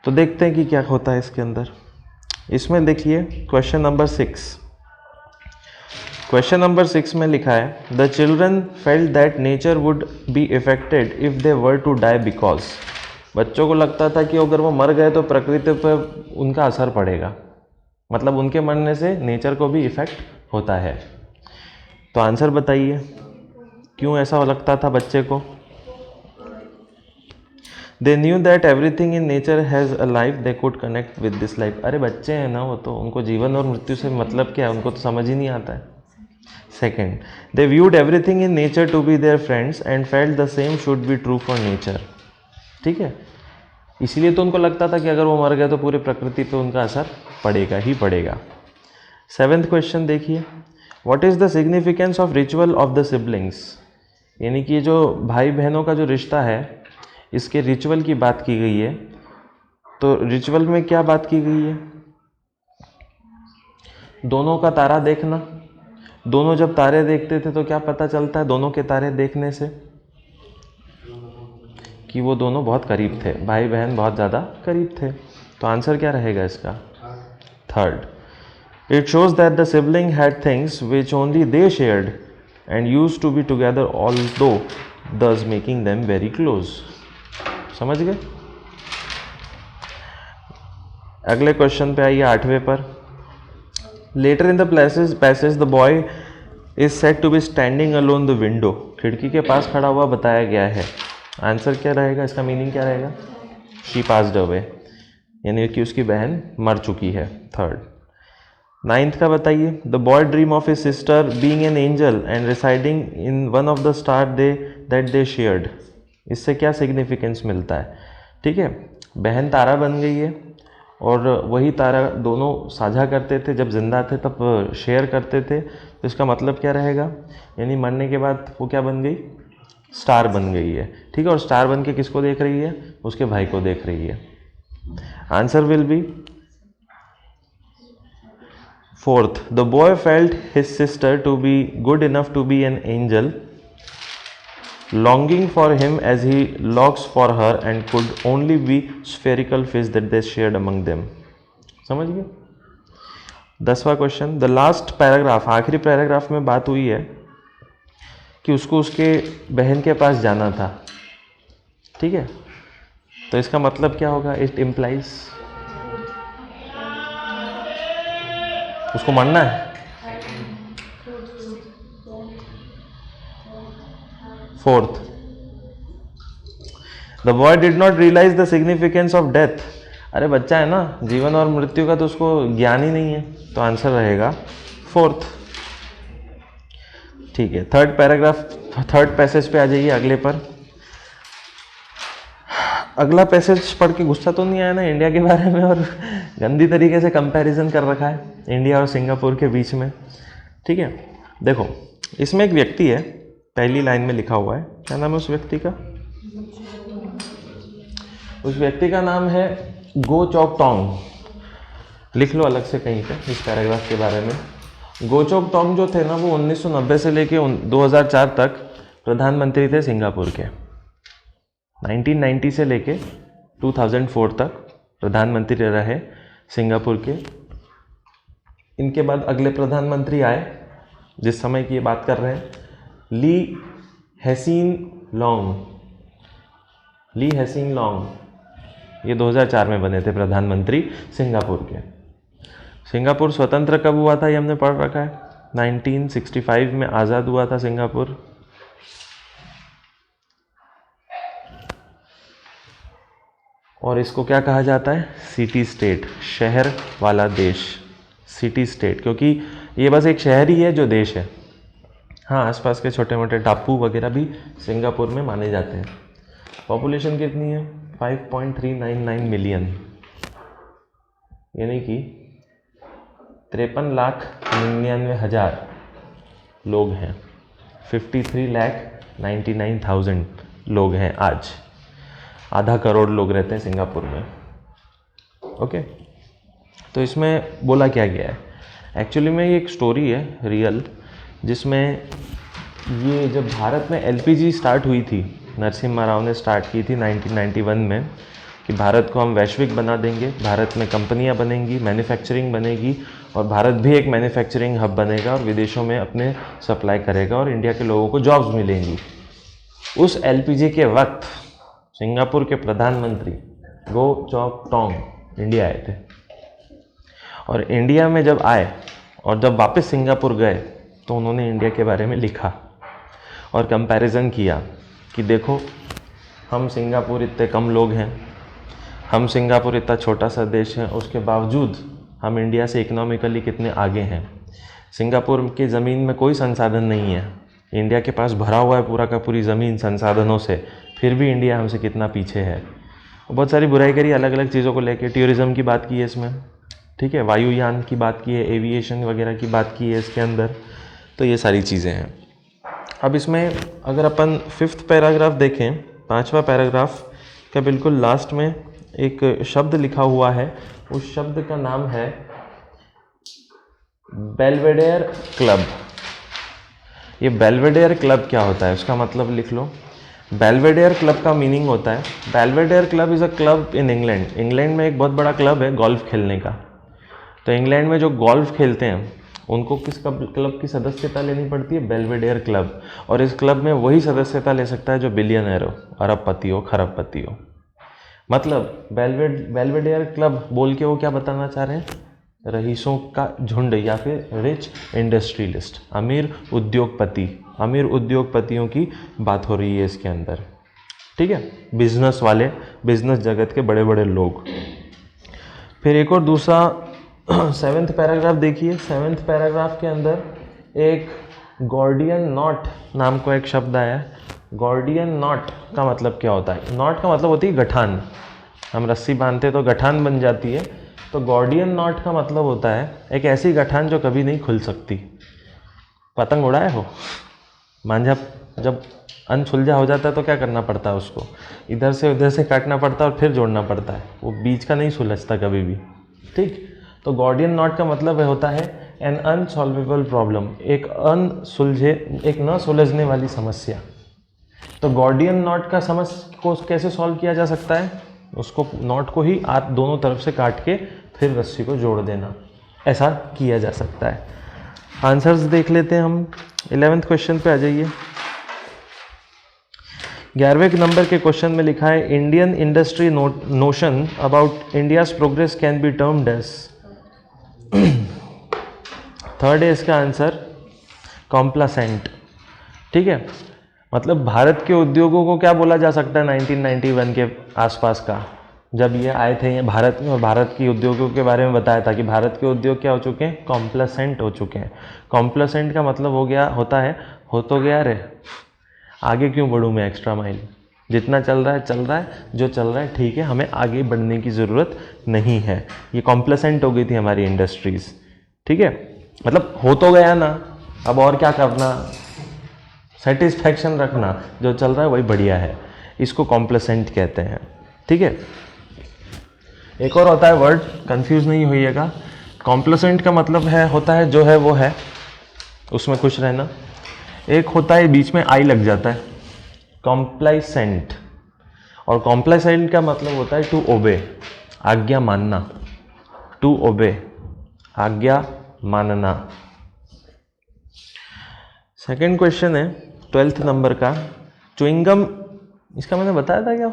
तो देखते हैं कि क्या होता है इसके अंदर। इसमें देखिए क्वेश्चन नंबर 6, क्वेश्चन नंबर 6 में लिखा है the children felt that nature would be affected if they were to die because. बच्चों को लगता था कि अगर वो मर गए तो प्रकृति पर उनका असर पड़ेगा, मतलब उनके मरने से नेचर को भी इफेक्ट होता है। तो आंसर बताइए क्यों ऐसा लगता था बच्चे को। They knew that everything in nature has a life they could connect with this life. अरे बच्चे हैं ना, वो तो उनको जीवन और मृत्यु से मतलब क्या है, उनको तो समझ ही नहीं आता है। Second, they viewed everything in nature to be their friends and felt the same should be true for nature. ठीक है, इसलिए तो उनको लगता था कि अगर वो मर गए तो पूरी प्रकृति पे उनका असर पड़ेगा ही पड़ेगा। 7th क्वेश्चन देखिए, what is the significance of ritual of the siblings. यानी कि जो भाई बहनों का जो रिश्ता है, इसके रिचुअल की बात की गई है। तो रिचुअल में क्या बात की गई है, दोनों का तारा देखना। दोनों जब तारे देखते थे तो क्या पता चलता है दोनों के तारे देखने से, कि वो दोनों बहुत करीब थे, भाई बहन बहुत ज़्यादा करीब थे। तो आंसर क्या रहेगा इसका, third. It shows that the sibling had things which only they shared and used to be together although thus making them very close. समझ गए। अगले क्वेश्चन पे आइए, 8वें पर। Later in the passage the boy is said to be standing alone the window. खिड़की के पास खड़ा हुआ बताया गया है। आंसर क्या रहेगा, इसका मीनिंग क्या रहेगा, शी पास्ड अवे, यानी कि उसकी बहन मर चुकी है। थर्ड। 9th का बताइए, the boy dream of his sister being an angel and residing in one of the star they that they shared. इससे क्या सिग्निफिकेंस मिलता है। ठीक है, बहन तारा बन गई है, और वही तारा दोनों साझा करते थे, जब जिंदा थे तब शेयर करते थे। तो इसका मतलब क्या रहेगा, यानी मरने के बाद वो क्या बन गई, स्टार बन गई है। ठीक है, और स्टार बन के किसको देख रही है, उसके भाई को देख रही है। Answer will be 4th, the boy felt his sister to be good enough to be an angel longing for him as he longs for her and could only be spherical fish that they shared among them। समझ गए। 10वां question, the last paragraph, आखिरी paragraph में बात हुई है कि उसको उसके बहन के पास जाना था। ठीक है, तो इसका मतलब क्या होगा, इट इम्प्लाइज उसको मरना है। 4th, the boy did not realise the significance of death. अरे बच्चा है ना, जीवन और मृत्यु का तो उसको ज्ञान ही नहीं है। तो आंसर रहेगा 4th। ठीक है, थर्ड पैराग्राफ, थर्ड पैसेज पे आ जाइए, अगले पर। अगला पैसेज पढ़ के गुस्सा तो नहीं आया ना इंडिया के बारे में, और गंदी तरीके से कंपैरिजन कर रखा है इंडिया और सिंगापुर के बीच में। ठीक है, देखो इसमें एक व्यक्ति है, पहली लाइन में लिखा हुआ है, क्या नाम है उस व्यक्ति का, उस व्यक्ति का नाम है गो चोक टोंग। लिख लो अलग से कहीं पे इस पैराग्राफ के बारे में। गो चोक टोंग जो थे ना, वो 1990 से लेके 2004 तक प्रधानमंत्री थे सिंगापुर के। 1990 से लेके 2004 तक प्रधानमंत्री रहे सिंगापुर के। इनके बाद अगले प्रधानमंत्री आए, जिस समय की ये बात कर रहे हैं, ली हेसिन लॉन्ग। ये 2004 में बने थे प्रधानमंत्री सिंगापुर के। सिंगापुर स्वतंत्र कब हुआ था ये हमने पढ़ रखा है, 1965 में आज़ाद हुआ था सिंगापुर। और इसको क्या कहा जाता है, सिटी स्टेट, शहर वाला देश, सिटी स्टेट, क्योंकि ये बस एक शहर ही है जो देश है। हाँ, आसपास के छोटे मोटे टापू वगैरह भी सिंगापुर में माने जाते हैं। पॉपुलेशन कितनी है? 5.399 मिलियन, यानी कि 53,99,000 लोग हैं। 53,99,000 लोग हैं आज। आधा करोड़ लोग रहते हैं सिंगापुर में। ओके, तो इसमें बोला क्या गया है? एक्चुअली में ये एक स्टोरी है रियल, जिसमें ये जब भारत में एलपीजी स्टार्ट हुई थी, नरसिम्हा राव ने स्टार्ट की थी 1991 में, कि भारत को हम वैश्विक बना देंगे, भारत में कंपनियां बनेंगी, मैन्युफैक्चरिंग बनेगी, और भारत भी एक मैन्युफैक्चरिंग हब बनेगा और विदेशों में अपने सप्लाई करेगा और इंडिया के लोगों को जॉब्स मिलेंगी। उस एलपीजी के वक्त सिंगापुर के प्रधानमंत्री गो चॉक टोंग इंडिया आए थे, और इंडिया में जब आए और जब वापस सिंगापुर गए तो उन्होंने इंडिया के बारे में लिखा और कंपैरिजन किया कि देखो, हम सिंगापुर इतने कम लोग हैं, हम सिंगापुर इतना छोटा सा देश है, उसके बावजूद हम इंडिया से इकोनॉमिकली कितने आगे हैं। सिंगापुर की ज़मीन में कोई संसाधन नहीं है, इंडिया के पास भरा हुआ है पूरा का पूरी ज़मीन संसाधनों से, फिर भी इंडिया हमसे कितना पीछे है। बहुत सारी बुराई करी अलग अलग चीज़ों को लेकर, टूरिज़्म की बात की है इसमें, ठीक है, वायुयान की बात की है, एविएशन वगैरह की बात की है इसके अंदर, तो ये सारी चीज़ें हैं। अब इसमें अगर अपन 5th पैराग्राफ देखें, 5वां पैराग्राफ का बिल्कुल लास्ट में एक शब्द लिखा हुआ है, उस शब्द का नाम है बेल्वेडेयर क्लब। ये बेल्वेडेयर क्लब क्या होता है, उसका मतलब लिख लो। बेल्वेडेयर क्लब का मीनिंग होता है, Belvedere club is a club in England. England में एक बहुत बड़ा क्लब है गोल्फ खेलने का। तो इंग्लैंड में जो गोल्फ खेलते हैं उनको किस क्लब की सदस्यता लेनी पड़ती है? Belvedere club. और इस क्लब में वही सदस्यता ले सकता है जो बिलियनर हो, अरबपति हो, खरबपति हो। मतलब बेल्वेडेयर क्लब बोल के वो क्या बताना चाह रहे हैं? रईसों का झुंड या फिर रिच इंडस्ट्रियलिस्ट, अमीर उद्योगपति, अमीर उद्योगपतियों की बात हो रही है इसके अंदर, ठीक है, बिजनेस वाले, बिजनेस जगत के बड़े बड़े लोग। फिर एक और दूसरा 7th पैराग्राफ देखिए। 7th पैराग्राफ के अंदर एक गॉर्डियन नॉट नाम का एक शब्द आया है। गॉर्डियन नॉट का मतलब क्या होता है? नॉट का मतलब होती है गठान, हम रस्सी बांधते तो गठान बन जाती है, तो गॉर्डियन नॉट का मतलब होता है एक ऐसी गठान जो कभी नहीं खुल सकती। पतंग उड़ाए हो, मांझा जब अनसुलझा हो जाता है तो क्या करना पड़ता है उसको? इधर से उधर से काटना पड़ता है और फिर जोड़ना पड़ता है, वो बीच का नहीं सुलझता कभी भी, ठीक। तो गॉर्डियन नॉट का मतलब होता है एन अनसॉल्वेबल प्रॉब्लम, एक न सुलझने वाली समस्या। तो गॉर्डियन नॉट का समस्या को कैसे सॉल्व किया जा सकता है? उसको नॉट को ही आप दोनों तरफ से काट के फिर रस्सी को जोड़ देना, ऐसा किया जा सकता है। आंसर्स देख लेते हैं हम। 11th क्वेश्चन पे आ जाइए। 11वें नंबर के क्वेश्चन में लिखा है Indian industry notion about India's progress can be termed as. 3rd है इसका आंसर कॉम्प्लासेंट, ठीक है। मतलब भारत के उद्योगों को क्या बोला जा सकता है 1991 के आसपास का, जब ये आए थे ये भारत में और भारत की उद्योगों के बारे में बताया था कि भारत के उद्योग क्या हो चुके हैं? कॉम्प्लासेंट हो चुके हैं। कॉम्प्लासेंट का मतलब होता है हो तो गया रे, आगे क्यों बढ़ूँ मैं एक्स्ट्रा माइल, जितना चल रहा है, जो चल रहा है ठीक है, हमें आगे बढ़ने की ज़रूरत नहीं है। ये कॉम्प्लासेंट हो गई थी हमारी इंडस्ट्रीज़, ठीक है। मतलब हो तो गया ना, अब और क्या करना, सेटिस्फैक्शन रखना, जो चल रहा है वही बढ़िया है, इसको कॉम्प्लासेंट कहते हैं, ठीक है। एक और होता है वर्ड, कंफ्यूज नहीं होइएगा। कॉम्प्लासेंट का मतलब होता है जो है वो है, उसमें खुश रहना। एक होता है बीच में आई लग जाता है, कॉम्प्लाइसेंट। और कॉम्प्लाइसेंट का मतलब होता है टू ओबे, आज्ञा मानना, टू ओबे, आज्ञा मानना। सेकेंड क्वेश्चन है 12th नंबर का, च्युइंगम, इसका मैंने बताया था क्या?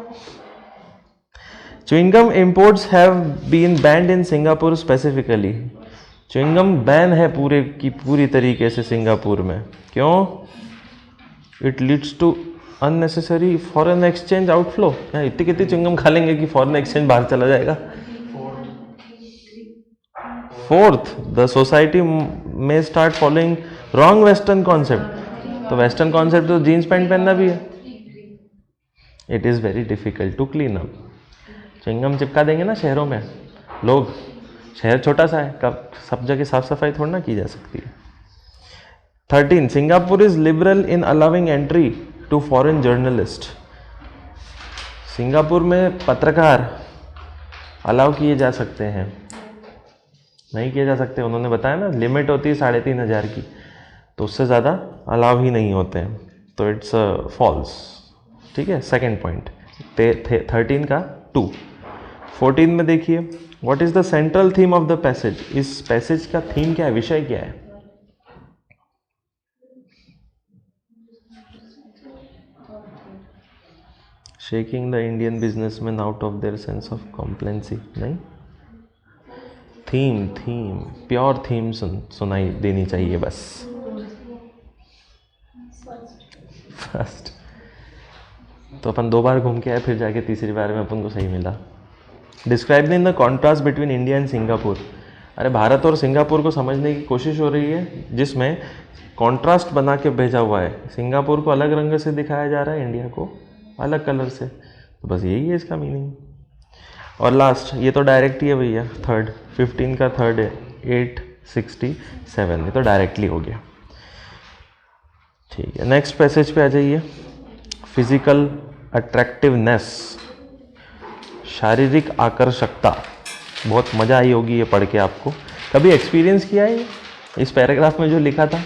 Chewing gum imports have been banned in Singapore specifically. Chewing gum ban है पूरे की पूरी तरीके से सिंगापुर में, क्यों? It leads to unnecessary foreign exchange outflow. क्या इतनी कितनी च्युइंगम खा लेंगे कि फॉरेन एक्सचेंज बाहर चला जाएगा? फोर्थ, द सोसाइटी में start following wrong western concept. तो वेस्टर्न कॉन्सेप्ट तो जीन्स पैंट पहनना भी है। It is very difficult to clean up. Chewing gum चिपका देंगे ना शहरों में लोग, शहर छोटा सा है, कब सब जगह साफ सफाई थोड़ी ना की जा सकती है। 13, Singapore is liberal in allowing entry to foreign journalist. Singapore में पत्रकार अलाउ किए जा सकते हैं, नहीं किए जा सकते, उन्होंने बताया ना लिमिट होती है 3,500 की, तो उससे ज़्यादा अलाउ ही नहीं होते हैं, तो इट्स फॉल्स। ठीक है, सेकेंड पॉइंट 13 का 2। 14 में देखिए, what is the central theme of the passage. इस पैसेज का थीम क्या है, विषय क्या है? Shaking the Indian businessman out of their sense of complacency, नहीं, थीम प्योर थीम सुनाई देनी चाहिए बस। फर्स्ट तो अपन 2 बार घूम के आए, फिर जाके तीसरी बार में अपन को सही मिला। Describe in the contrast between India and Singapore. अरे भारत और सिंगापुर को समझने की कोशिश हो रही है, जिसमें कॉन्ट्रास्ट बना के भेजा हुआ है। सिंगापुर को अलग रंग से दिखाया जा रहा है, इंडिया को अलग कलर से, तो बस यही है इसका मीनिंग। और लास्ट, ये तो डायरेक्ट ही है भैया, थर्ड 15 का थर्ड है 867, ये तो डायरेक्टली हो गया। ठीक है, नेक्स्ट पैसेज पे आ जाइए। फिजिकल अट्रैक्टिवनेस, शारीरिक आकर्षकता। बहुत मज़ा आई होगी ये पढ़ के आपको। कभी एक्सपीरियंस किया है इस पैराग्राफ में जो लिखा था?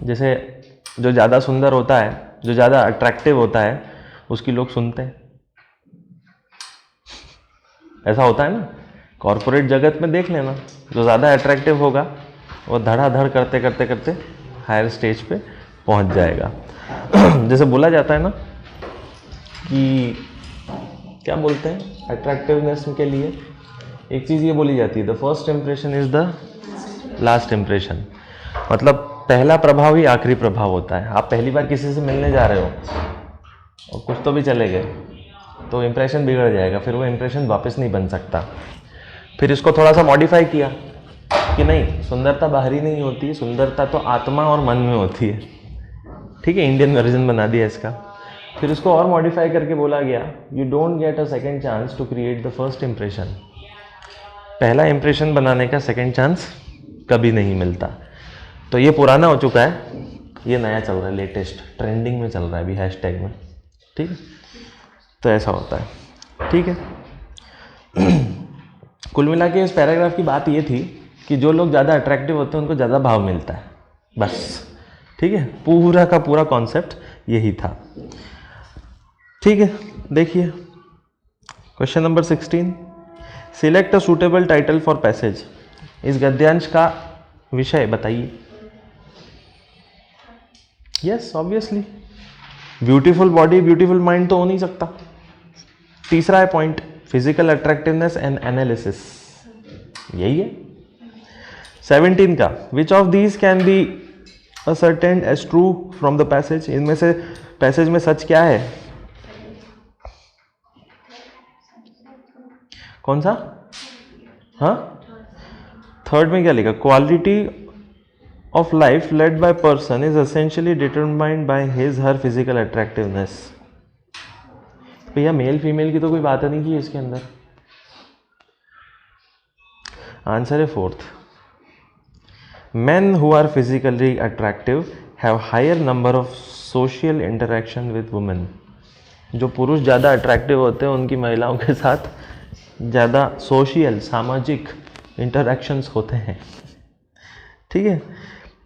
जैसे जो ज़्यादा सुंदर होता है, जो ज़्यादा अट्रैक्टिव होता है, उसकी लोग सुनते हैं, ऐसा होता है ना। कॉरपोरेट जगत में देख लेना, जो ज़्यादा अट्रैक्टिव होगा वो धड़ाधड़ करते करते करते हायर स्टेज पे पहुंच जाएगा। जैसे बोला जाता है ना कि क्या बोलते हैं अट्रैक्टिवनेस के लिए, एक चीज़ ये बोली जाती है, the first impression is the last impression. मतलब पहला प्रभाव ही आखिरी प्रभाव होता है। आप पहली बार किसी से मिलने जा रहे हो और कुछ तो भी चले गए, तो इम्प्रेशन बिगड़ जाएगा, फिर वो इम्प्रेशन वापस नहीं बन सकता। फिर इसको थोड़ा सा मॉडिफाई किया कि नहीं, सुंदरता बाहरी नहीं होती है, सुंदरता तो आत्मा और मन में होती है। ठीक है, इंडियन वर्जन बना दिया इसका। फिर इसको और मॉडिफाई करके बोला गया, you don't get a second chance to create the first impression. पहला इम्प्रेशन बनाने का सेकेंड चांस कभी नहीं मिलता। तो ये पुराना हो चुका है, ये नया चल रहा है, लेटेस्ट ट्रेंडिंग में चल रहा है अभी, हैशटैग में। ठीक है, तो ऐसा होता है। ठीक है, कुल मिला के इस पैराग्राफ की बात ये थी कि जो लोग ज़्यादा अट्रैक्टिव होते हैं उनको ज़्यादा भाव मिलता है, बस। ठीक है, पूरा का पूरा कॉन्सेप्ट यही था। ठीक है, देखिए question number 16, select a suitable title for passage. इस गद्यांश का विषय बताइए। Yes, obviously beautiful body beautiful mind तो हो नहीं सकता। तीसरा है point, physical attractiveness and analysis, यही है। 17 का, which of these can be ascertained as true from the passage. इनमें से पैसेज में सच क्या है? कौन सा? हाँ, थर्ड में क्या लिखा? Quality of life led by person is essentially determined by his her physical attractiveness. भैया मेल फीमेल की तो कोई बात नहीं की इसके अंदर। आंसर है fourth, men who are physically attractive have higher number of social interaction with women। जो पुरुष ज़्यादा अट्रैक्टिव होते हैं उनकी महिलाओं के साथ ज़्यादा सोशल सामाजिक इंटरेक्शंस होते हैं। ठीक है,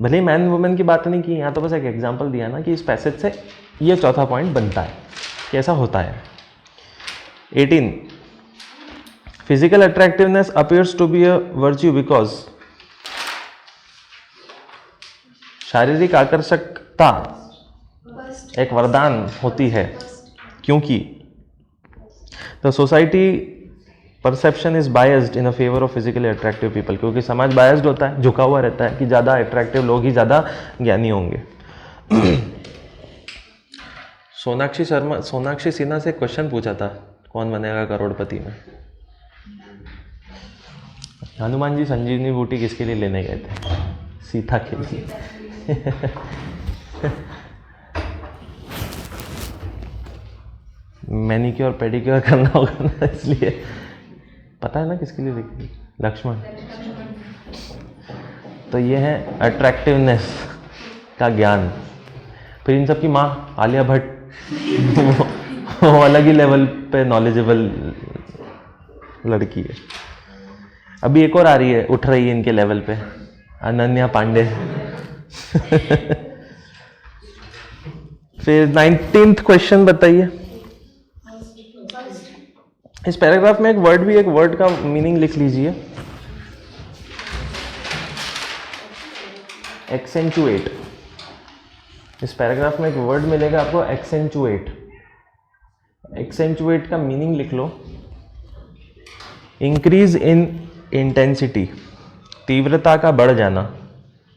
भले ही मैन वुमेन की बात नहीं की, यहाँ तो बस एक एग्जांपल दिया ना कि इस पैसेज से ये चौथा पॉइंट बनता है कि ऐसा होता है। 18, physical attractiveness appears to be a virtue because. शारीरिक आकर्षकता एक वरदान होती है क्योंकि the society perception is biased in a favour of physically attractive people. क्योंकि समाज बायस्ड होता है, झुका हुआ रहता है कि ज़्यादा अट्रैक्टिव लोग ही ज़्यादा ज्ञानी होंगे। सोनाक्षी सिन्हा से क्वेश्चन पूछा था, कौन बनेगा करोड़पति में? हनुमान जी संजीवनी बूटी किसके लिए लेने गए थे? सीता के लिए। मैनिक्योर पेडिक्योर करना होगा ना, इसलिए। पता है ना किसके लिए लिखी? लक्ष्मण। तो ये है अट्रैक्टिवनेस का ज्ञान। फिर इन सब की माँ आलिया भट्ट, वो अलग ही लेवल पे नॉलेजेबल लड़की है। अभी एक और आ रही है, उठ रही है इनके लेवल पे, अनन्या पांडे। फिर 19th क्वेश्चन बताइए। इस पैराग्राफ में एक वर्ड का मीनिंग लिख लीजिए। एक्सेंचुएट। इस पैराग्राफ में एक वर्ड मिलेगा आपको, एक्सेंचुएट। एक्सेंचुएट का मीनिंग लिख लो, इंक्रीज इन इंटेंसिटी, तीव्रता का बढ़ जाना।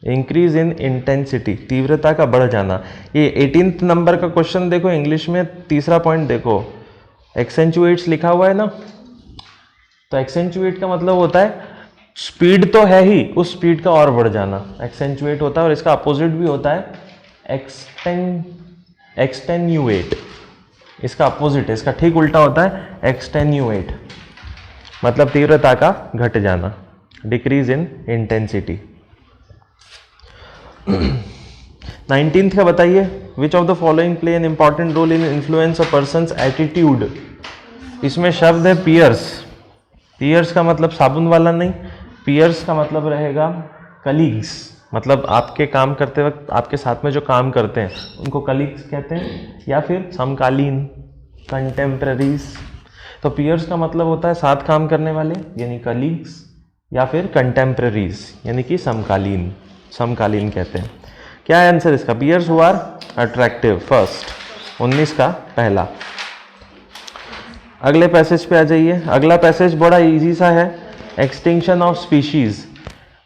इंक्रीज इन इंटेंसिटी, तीव्रता का बढ़ जाना। ये 18th नंबर का क्वेश्चन देखो, इंग्लिश में तीसरा पॉइंट देखो, एक्सेंचुएट्स लिखा हुआ है ना। तो एक्सेंचुएट का मतलब होता है स्पीड तो है ही, उस स्पीड का और बढ़ जाना एक्सेंचुएट होता है। और इसका अपोजिट भी होता है एक्सटेन्यूएट। इसका अपोजिट है, इसका ठीक उल्टा होता है एक्सटेन्यूएट, मतलब तीव्रता का घट जाना, डिक्रीज इन इंटेंसिटी। 19th का बताइए, which of the following play an important role in influence a person's attitude. इसमें शब्द है पियर्स। पियर्स का मतलब साबुन वाला नहीं, पियर्स का मतलब रहेगा कलीग्स, मतलब आपके काम करते वक्त आपके साथ में जो काम करते हैं उनको कलीग्स कहते हैं, या फिर समकालीन, कंटेम्प्रेरीज। तो पियर्स का मतलब होता है साथ काम करने वाले यानी कलीग्स, या फिर कंटेम्प्रेरीज यानी कि समकालीन, समकालीन कहते हैं। क्या है आंसर इसका? Peers who are attractive, first, 19 का पहला। अगले पैसेज पे आ जाइए। अगला पैसेज बड़ा इजी सा है, एक्सटिंक्शन ऑफ स्पीशीज।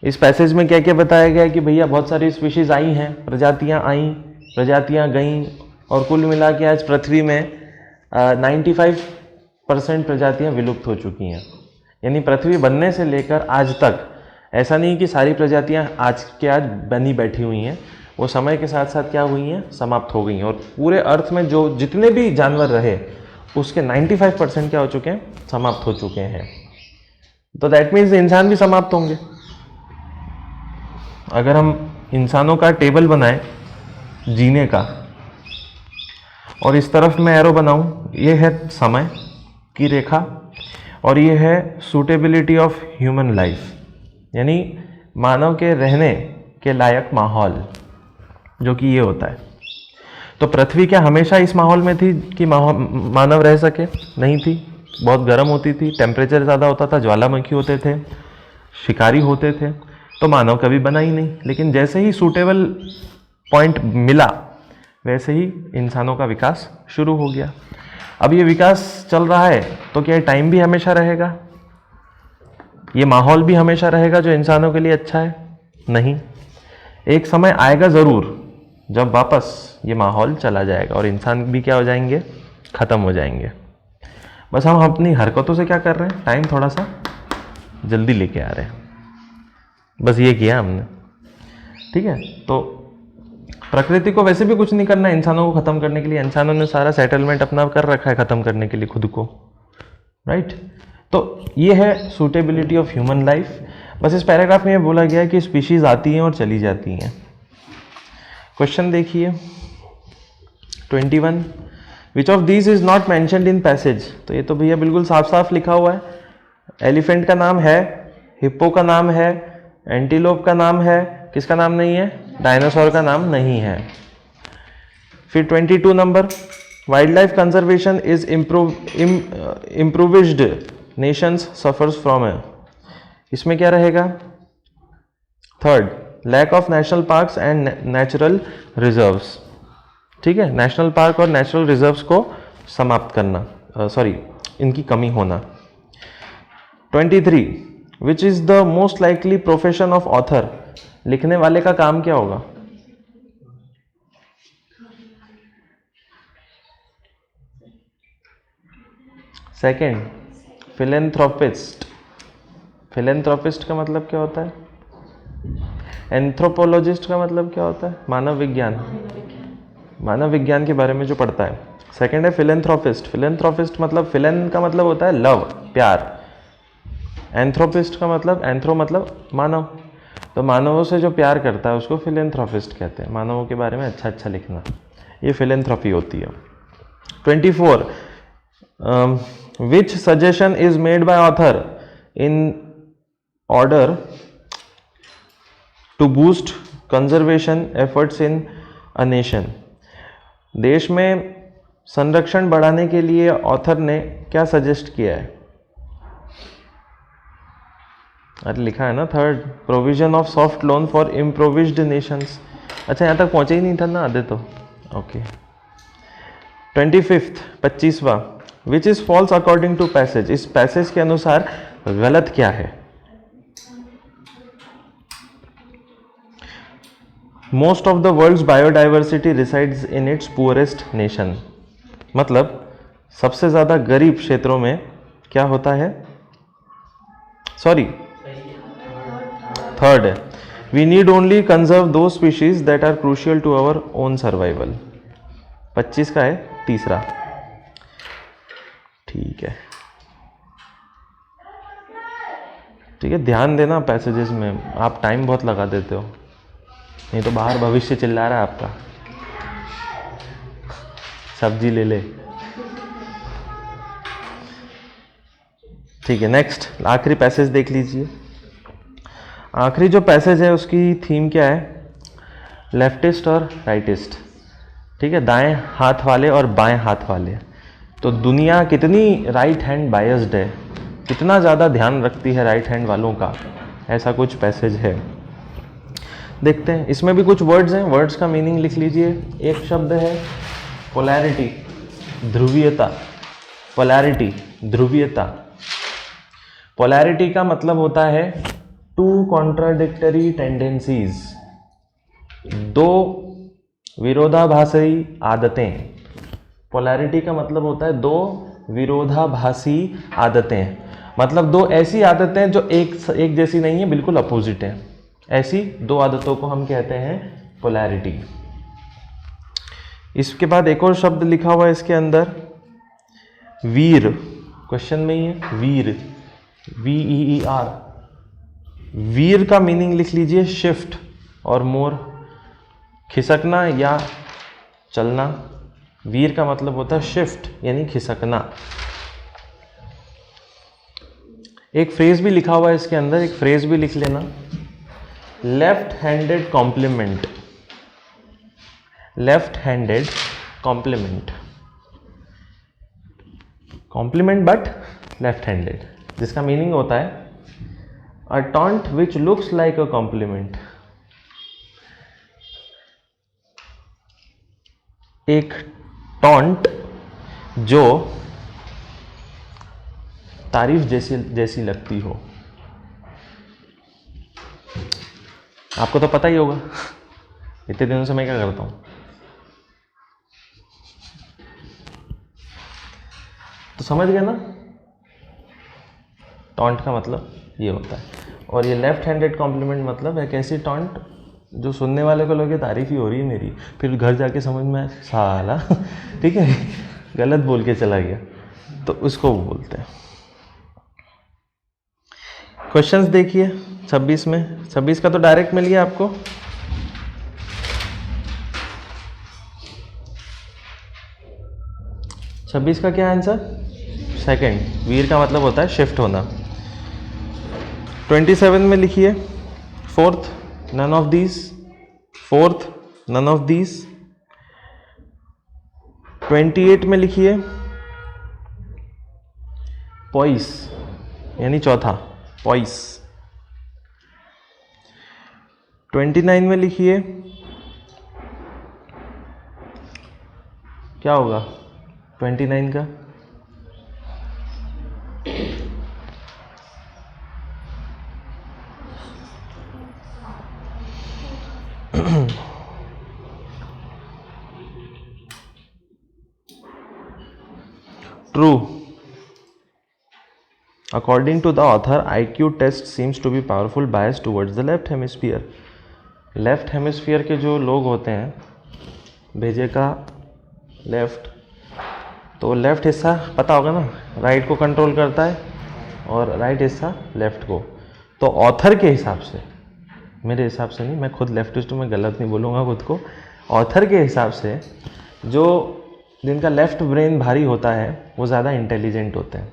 इस पैसेज में क्या क्या बताया गया है कि भैया बहुत सारी स्पीशीज आई हैं, प्रजातियां आई, प्रजातियां गईं, और कुल मिला के आज पृथ्वी में 95% प्रजातियां विलुप्त हो चुकी हैं। यानी पृथ्वी बनने से लेकर आज तक ऐसा नहीं कि सारी प्रजातियां आज के आज बनी बैठी हुई हैं, वो समय के साथ साथ क्या हुई हैं, समाप्त हो गई हैं। और पूरे अर्थ में जो जितने भी जानवर रहे उसके 95% क्या हो चुके हैं, समाप्त हो चुके हैं। तो दैट मीन्स इंसान भी समाप्त होंगे। अगर हम इंसानों का टेबल बनाएं जीने का, और इस तरफ मैं एरो बनाऊं, ये है समय की रेखा, और ये है सूटेबिलिटी ऑफ ह्यूमन लाइफ, यानी मानव के रहने के लायक माहौल, जो कि ये होता है। तो पृथ्वी क्या हमेशा इस माहौल में थी कि मानव रह सके? नहीं थी। बहुत गर्म होती थी, टेम्परेचर ज़्यादा होता था, ज्वालामुखी होते थे, शिकारी होते थे, तो मानव कभी बना ही नहीं। लेकिन जैसे ही सूटेबल पॉइंट मिला वैसे ही इंसानों का विकास शुरू हो गया। अब ये विकास चल रहा है, तो क्या टाइम भी हमेशा रहेगा? ये माहौल भी हमेशा रहेगा जो इंसानों के लिए अच्छा है? नहीं। एक समय आएगा ज़रूर जब वापस ये माहौल चला जाएगा और इंसान भी क्या हो जाएंगे, ख़त्म हो जाएंगे। बस हम अपनी हरकतों से क्या कर रहे हैं, टाइम थोड़ा सा जल्दी लेके आ रहे हैं, बस ये किया हमने। ठीक है, तो प्रकृति को वैसे भी कुछ नहीं करना है इंसानों को ख़त्म करने के लिए। इंसानों ने सारा सेटलमेंट अपना कर रखा है ख़त्म करने के लिए खुद को, राइट। तो ये है सूटेबिलिटी ऑफ ह्यूमन लाइफ। बस इस पैराग्राफ में ये बोला गया है कि स्पीशीज आती हैं और चली जाती हैं। क्वेश्चन देखिए 21, विच of these is not mentioned in passage. तो ये तो भैया बिल्कुल साफ साफ लिखा हुआ है। एलिफेंट का नाम है, हिप्पो का नाम है, एंटीलोप का नाम है, किसका नाम नहीं है? डायनासोर का नाम नहीं है। फिर 22 number, wildlife conservation is improvised nations suffers from a. इसमें क्या रहेगा? Third, lack of national parks and natural reserves. ठीक है, नेशनल पार्क और नेचुरल रिजर्व्स को समाप्त करना, इनकी कमी होना। 23, which is the most likely profession of author. लिखने वाले का काम क्या होगा? Second, philanthropist. फिलेंथ्रोपिस्ट का मतलब क्या होता है? एंथ्रोपोलॉजिस्ट का मतलब क्या होता है? मानव विज्ञान, मानव विज्ञान के बारे में जो पढ़ता है। सेकंड है फिलेंथ्रोपिस्ट। फिलेंथ्रोपिस्ट मतलब फिलेन का मतलब होता है लव, प्यार। एंथ्रोपिस्ट का मतलब, एंथ्रो मतलब मानव, तो मानवों से जो प्यार करता है उसको फिलेंथ्रोपिस्ट कहते हैं। मानवों के बारे में अच्छा अच्छा लिखना, ये फिलेंथ्रोपी होती है। 24 which suggestion is made by author in order to boost conservation efforts in a nation. देश में संरक्षण बढ़ाने के लिए ऑथर ने क्या सजेस्ट किया है? अरे लिखा है ना, third, provision of soft loan for improvised nations. अच्छा यहाँ तक पहुँचे ही नहीं था ना आधे तो, ओके। 25 25वां, which is false according to passage. इस पैसेज के अनुसार गलत क्या है? Most of the world's biodiversity resides in its poorest nation. मतलब सबसे ज़्यादा गरीब क्षेत्रों में क्या होता है? सॉरी, थर्ड है, we need only conserve those species that are crucial to our own survival. 25 का है तीसरा, ठीक है ठीक है। ध्यान देना पैसेजेस में, आप टाइम बहुत लगा देते हो, नहीं तो बाहर भविष्य चिल्ला रहा है आपका, सब्जी ले ले। ठीक है, नेक्स्ट आखिरी पैसेज देख लीजिए। आखिरी जो पैसेज है उसकी थीम क्या है? लेफ्टिस्ट और राइटिस्ट। ठीक है, दाएं हाथ वाले और बाएं हाथ वाले। तो दुनिया कितनी राइट हैंड बायस्ड है, कितना ज़्यादा ध्यान रखती है राइट हैंड वालों का, ऐसा कुछ पैसेज है। देखते हैं, इसमें भी कुछ वर्ड्स हैं, वर्ड्स का मीनिंग लिख लीजिए। एक शब्द है पोलैरिटी, ध्रुवीयता। पोलैरिटी, ध्रुवीयता। पोलैरिटी का मतलब होता है टू कॉन्ट्राडिक्टरी टेंडेंसीज, दो विरोधाभासी आदतें। पोलैरिटी का मतलब होता है दो विरोधाभासी आदतें, मतलब दो ऐसी आदतें जो एक जैसी नहीं है, बिल्कुल अपोजिट है। ऐसी दो आदतों को हम कहते हैं पोलैरिटी। इसके बाद एक और शब्द लिखा हुआ है इसके अंदर, वीर। क्वेश्चन में ही है वीर, VEER। वीर का मीनिंग लिख लीजिए शिफ्ट और मोर, खिसकना या चलना। वीर का मतलब होता है शिफ्ट यानी खिसकना। एक फ्रेज भी लिखा हुआ है इसके अंदर, एक फ्रेज भी लिख लेना, left handed compliment. Left handed compliment, compliment but left handed, जिसका मीनिंग होता है a taunt which looks like a compliment. एक टॉन्ट जो तारीफ जैसी लगती हो। आपको तो पता ही होगा, इतने दिनों से मैं क्या करता हूं। तो समझ गए ना, टॉन्ट का मतलब ये होता है। और ये लेफ्ट हैंडेड कॉम्प्लीमेंट मतलब एक ऐसी टॉन्ट जो सुनने वाले को लगे तारीफ ही हो रही है मेरी, फिर घर जाके समझ में आए साला ठीक है गलत बोल के चला गया, तो उसको बोलते हैं। क्वेश्चंस देखिए 26 में, 26 का तो डायरेक्ट मिल गया आपको। छब्बीस का क्या आंसर? सेकंड, वीर का मतलब होता है शिफ्ट होना। 27 में लिखिए fourth, none of these. Fourth, none of these. 28 में लिखिए पॉइस यानी चौथा, पॉइस। 29 में लिखिए क्या होगा 29 का? True. According to the author IQ test seems to be powerful bias towards the left hemisphere. Left hemisphere के जो लोग होते हैं, भेजे का लेफ्ट, तो लेफ्ट हिस्सा पता होगा ना, राइट को कंट्रोल करता है और राइट हिस्सा लेफ्ट को। तो ऑथर के हिसाब से, मेरे हिसाब से नहीं, मैं खुद लेफ्टिस्ट हूँ, मैं गलत नहीं बोलूँगा खुद को, ऑथर के हिसाब से जो जिनका लेफ्ट ब्रेन भारी होता है वो ज़्यादा इंटेलिजेंट होते हैं,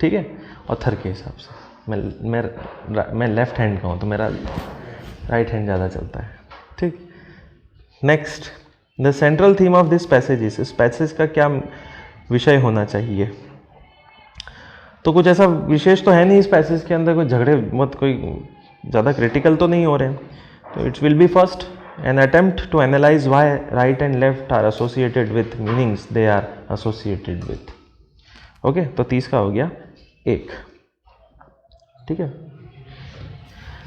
ठीक है, ऑथर के हिसाब से। मैं लेफ्ट हैंड का हूँ तो मेरा राइट हैंड ज़्यादा चलता है, ठीक। Next, the central theme of this passage, इस पैसेज का क्या विषय होना चाहिए? तो कुछ ऐसा विशेष तो है नहीं इस पैसेज के अंदर, कोई झगड़े मत, कोई ज़्यादा क्रिटिकल तो नहीं हो रहे हैं। तो it's will be first an attempt to analyse why right and left are associated with meanings they are associated with. Okay, तो 30 का हो गया 1, ठीक है।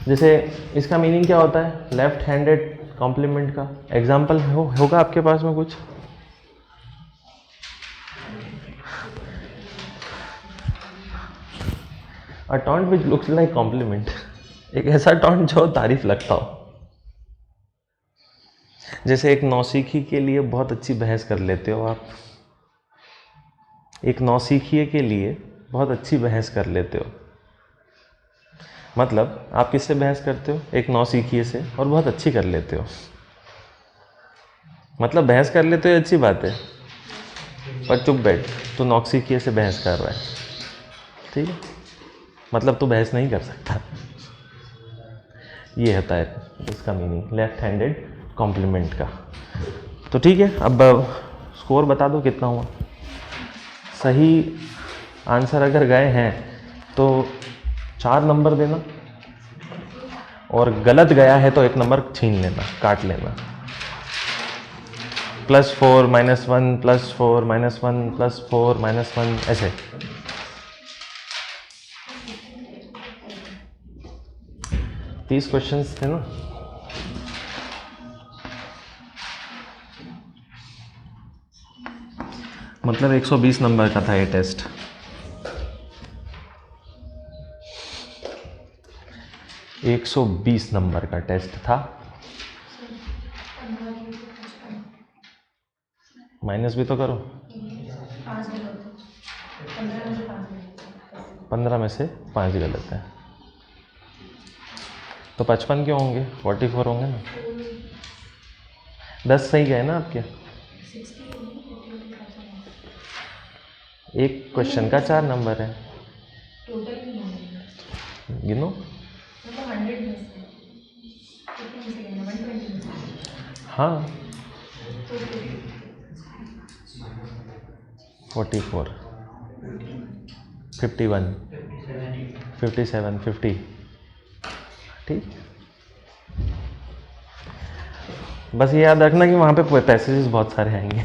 जैसे इसका मीनिंग क्या होता है, लेफ्ट हैंडेड कॉम्प्लीमेंट का एग्जाम्पल होगा आपके पास में कुछ? A taunt which looks like compliment, एक ऐसा टॉन्ट जो तारीफ लगता हो। जैसे एक नौसीखी के लिए बहुत अच्छी बहस कर लेते हो आप, एक नौसीखिए के लिए बहुत अच्छी बहस कर लेते हो। मतलब आप किससे बहस करते हो? एक नौसीखिए से, और बहुत अच्छी कर लेते हो। मतलब बहस कर लेते हो अच्छी बात है, पर चुप बैठ, तू नौसीखिए से बहस कर रहा है, ठीक है, मतलब तू बहस नहीं कर सकता। ये होता है इसका मीनिंग लेफ्ट हैंडेड कॉम्प्लीमेंट का। तो ठीक है, अब स्कोर बता दो कितना हुआ। सही आंसर अगर गए हैं तो 4 नंबर देना, और गलत गया है तो 1 नंबर छीन लेना, काट लेना। +4 -1 +4 -1 +4 -1 ऐसे। 30 क्वेश्चंस थे ना। मतलब 120 नंबर का था ये टेस्ट। $120 नंबर का टेस्ट था। माइनस भी तो करो, 15 में से 5 गलत है, तो 55 क्यों होंगे? 44 होंगे ना। 10 सही गए ना आपके? एक क्वेश्चन का 4 नंबर है, गिनो। हाँ, 44, 51, 57, 50, ठीक। बस ये याद रखना कि वहाँ पे पैसेजेस बहुत सारे आएंगे,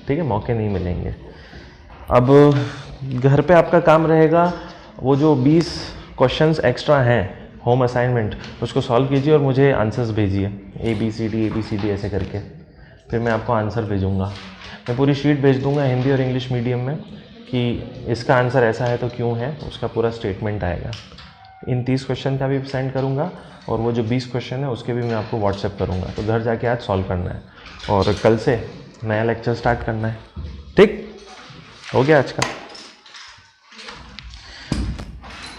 ठीक है, मौके नहीं मिलेंगे। अब घर पे आपका काम रहेगा, वो जो 20 क्वेश्चंस एक्स्ट्रा हैं होम असाइनमेंट, उसको सॉल्व कीजिए और मुझे आंसर्स भेजिए, ABCD ऐसे करके। फिर मैं आपको आंसर भेजूँगा, मैं पूरी शीट भेज दूँगा हिंदी और इंग्लिश मीडियम में कि इसका आंसर ऐसा है तो क्यों है, उसका पूरा स्टेटमेंट आएगा। इन 30 क्वेश्चन का भी सेंड करूँगा, और वो जो 20 क्वेश्चन है उसके भी मैं आपको व्हाट्सएप करूँगा। तो घर जाके आज सॉल्व करना है और कल से नया लेक्चर स्टार्ट करना है, ठीक हो गया आज का।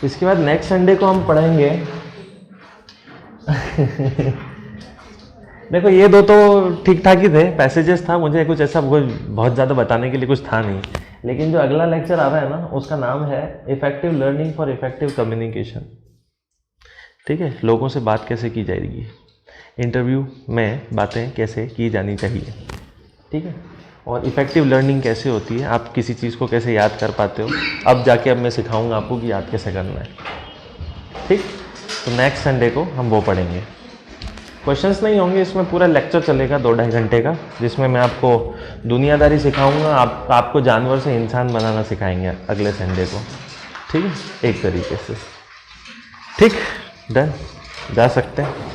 इसके बाद नेक्स्ट संडे को हम पढ़ेंगे देखो ये 2 तो ठीक ठाक ही थे, पैसेजेस था, मुझे कुछ ऐसा बहुत ज़्यादा बताने के लिए कुछ था नहीं। लेकिन जो अगला लेक्चर आ रहा है ना, उसका नाम है effective learning for effective communication, ठीक है। लोगों से बात कैसे की जाएगी, इंटरव्यू में बातें कैसे की जानी चाहिए, ठीक है, और इफेक्टिव लर्निंग कैसे होती है, आप किसी चीज़ को कैसे याद कर पाते हो। अब जाके मैं सिखाऊंगा आपको कि याद कैसे करना है, ठीक। तो नेक्स्ट संडे को हम वो पढ़ेंगे। क्वेश्चंस नहीं होंगे इसमें, पूरा लेक्चर चलेगा 2-2.5 घंटे का, जिसमें मैं आपको दुनियादारी सिखाऊंगा, आपको जानवर से इंसान बनाना सिखाएंगे अगले संडे को, ठीक है, एक तरीके से, ठीक। डन, जा सकते हैं।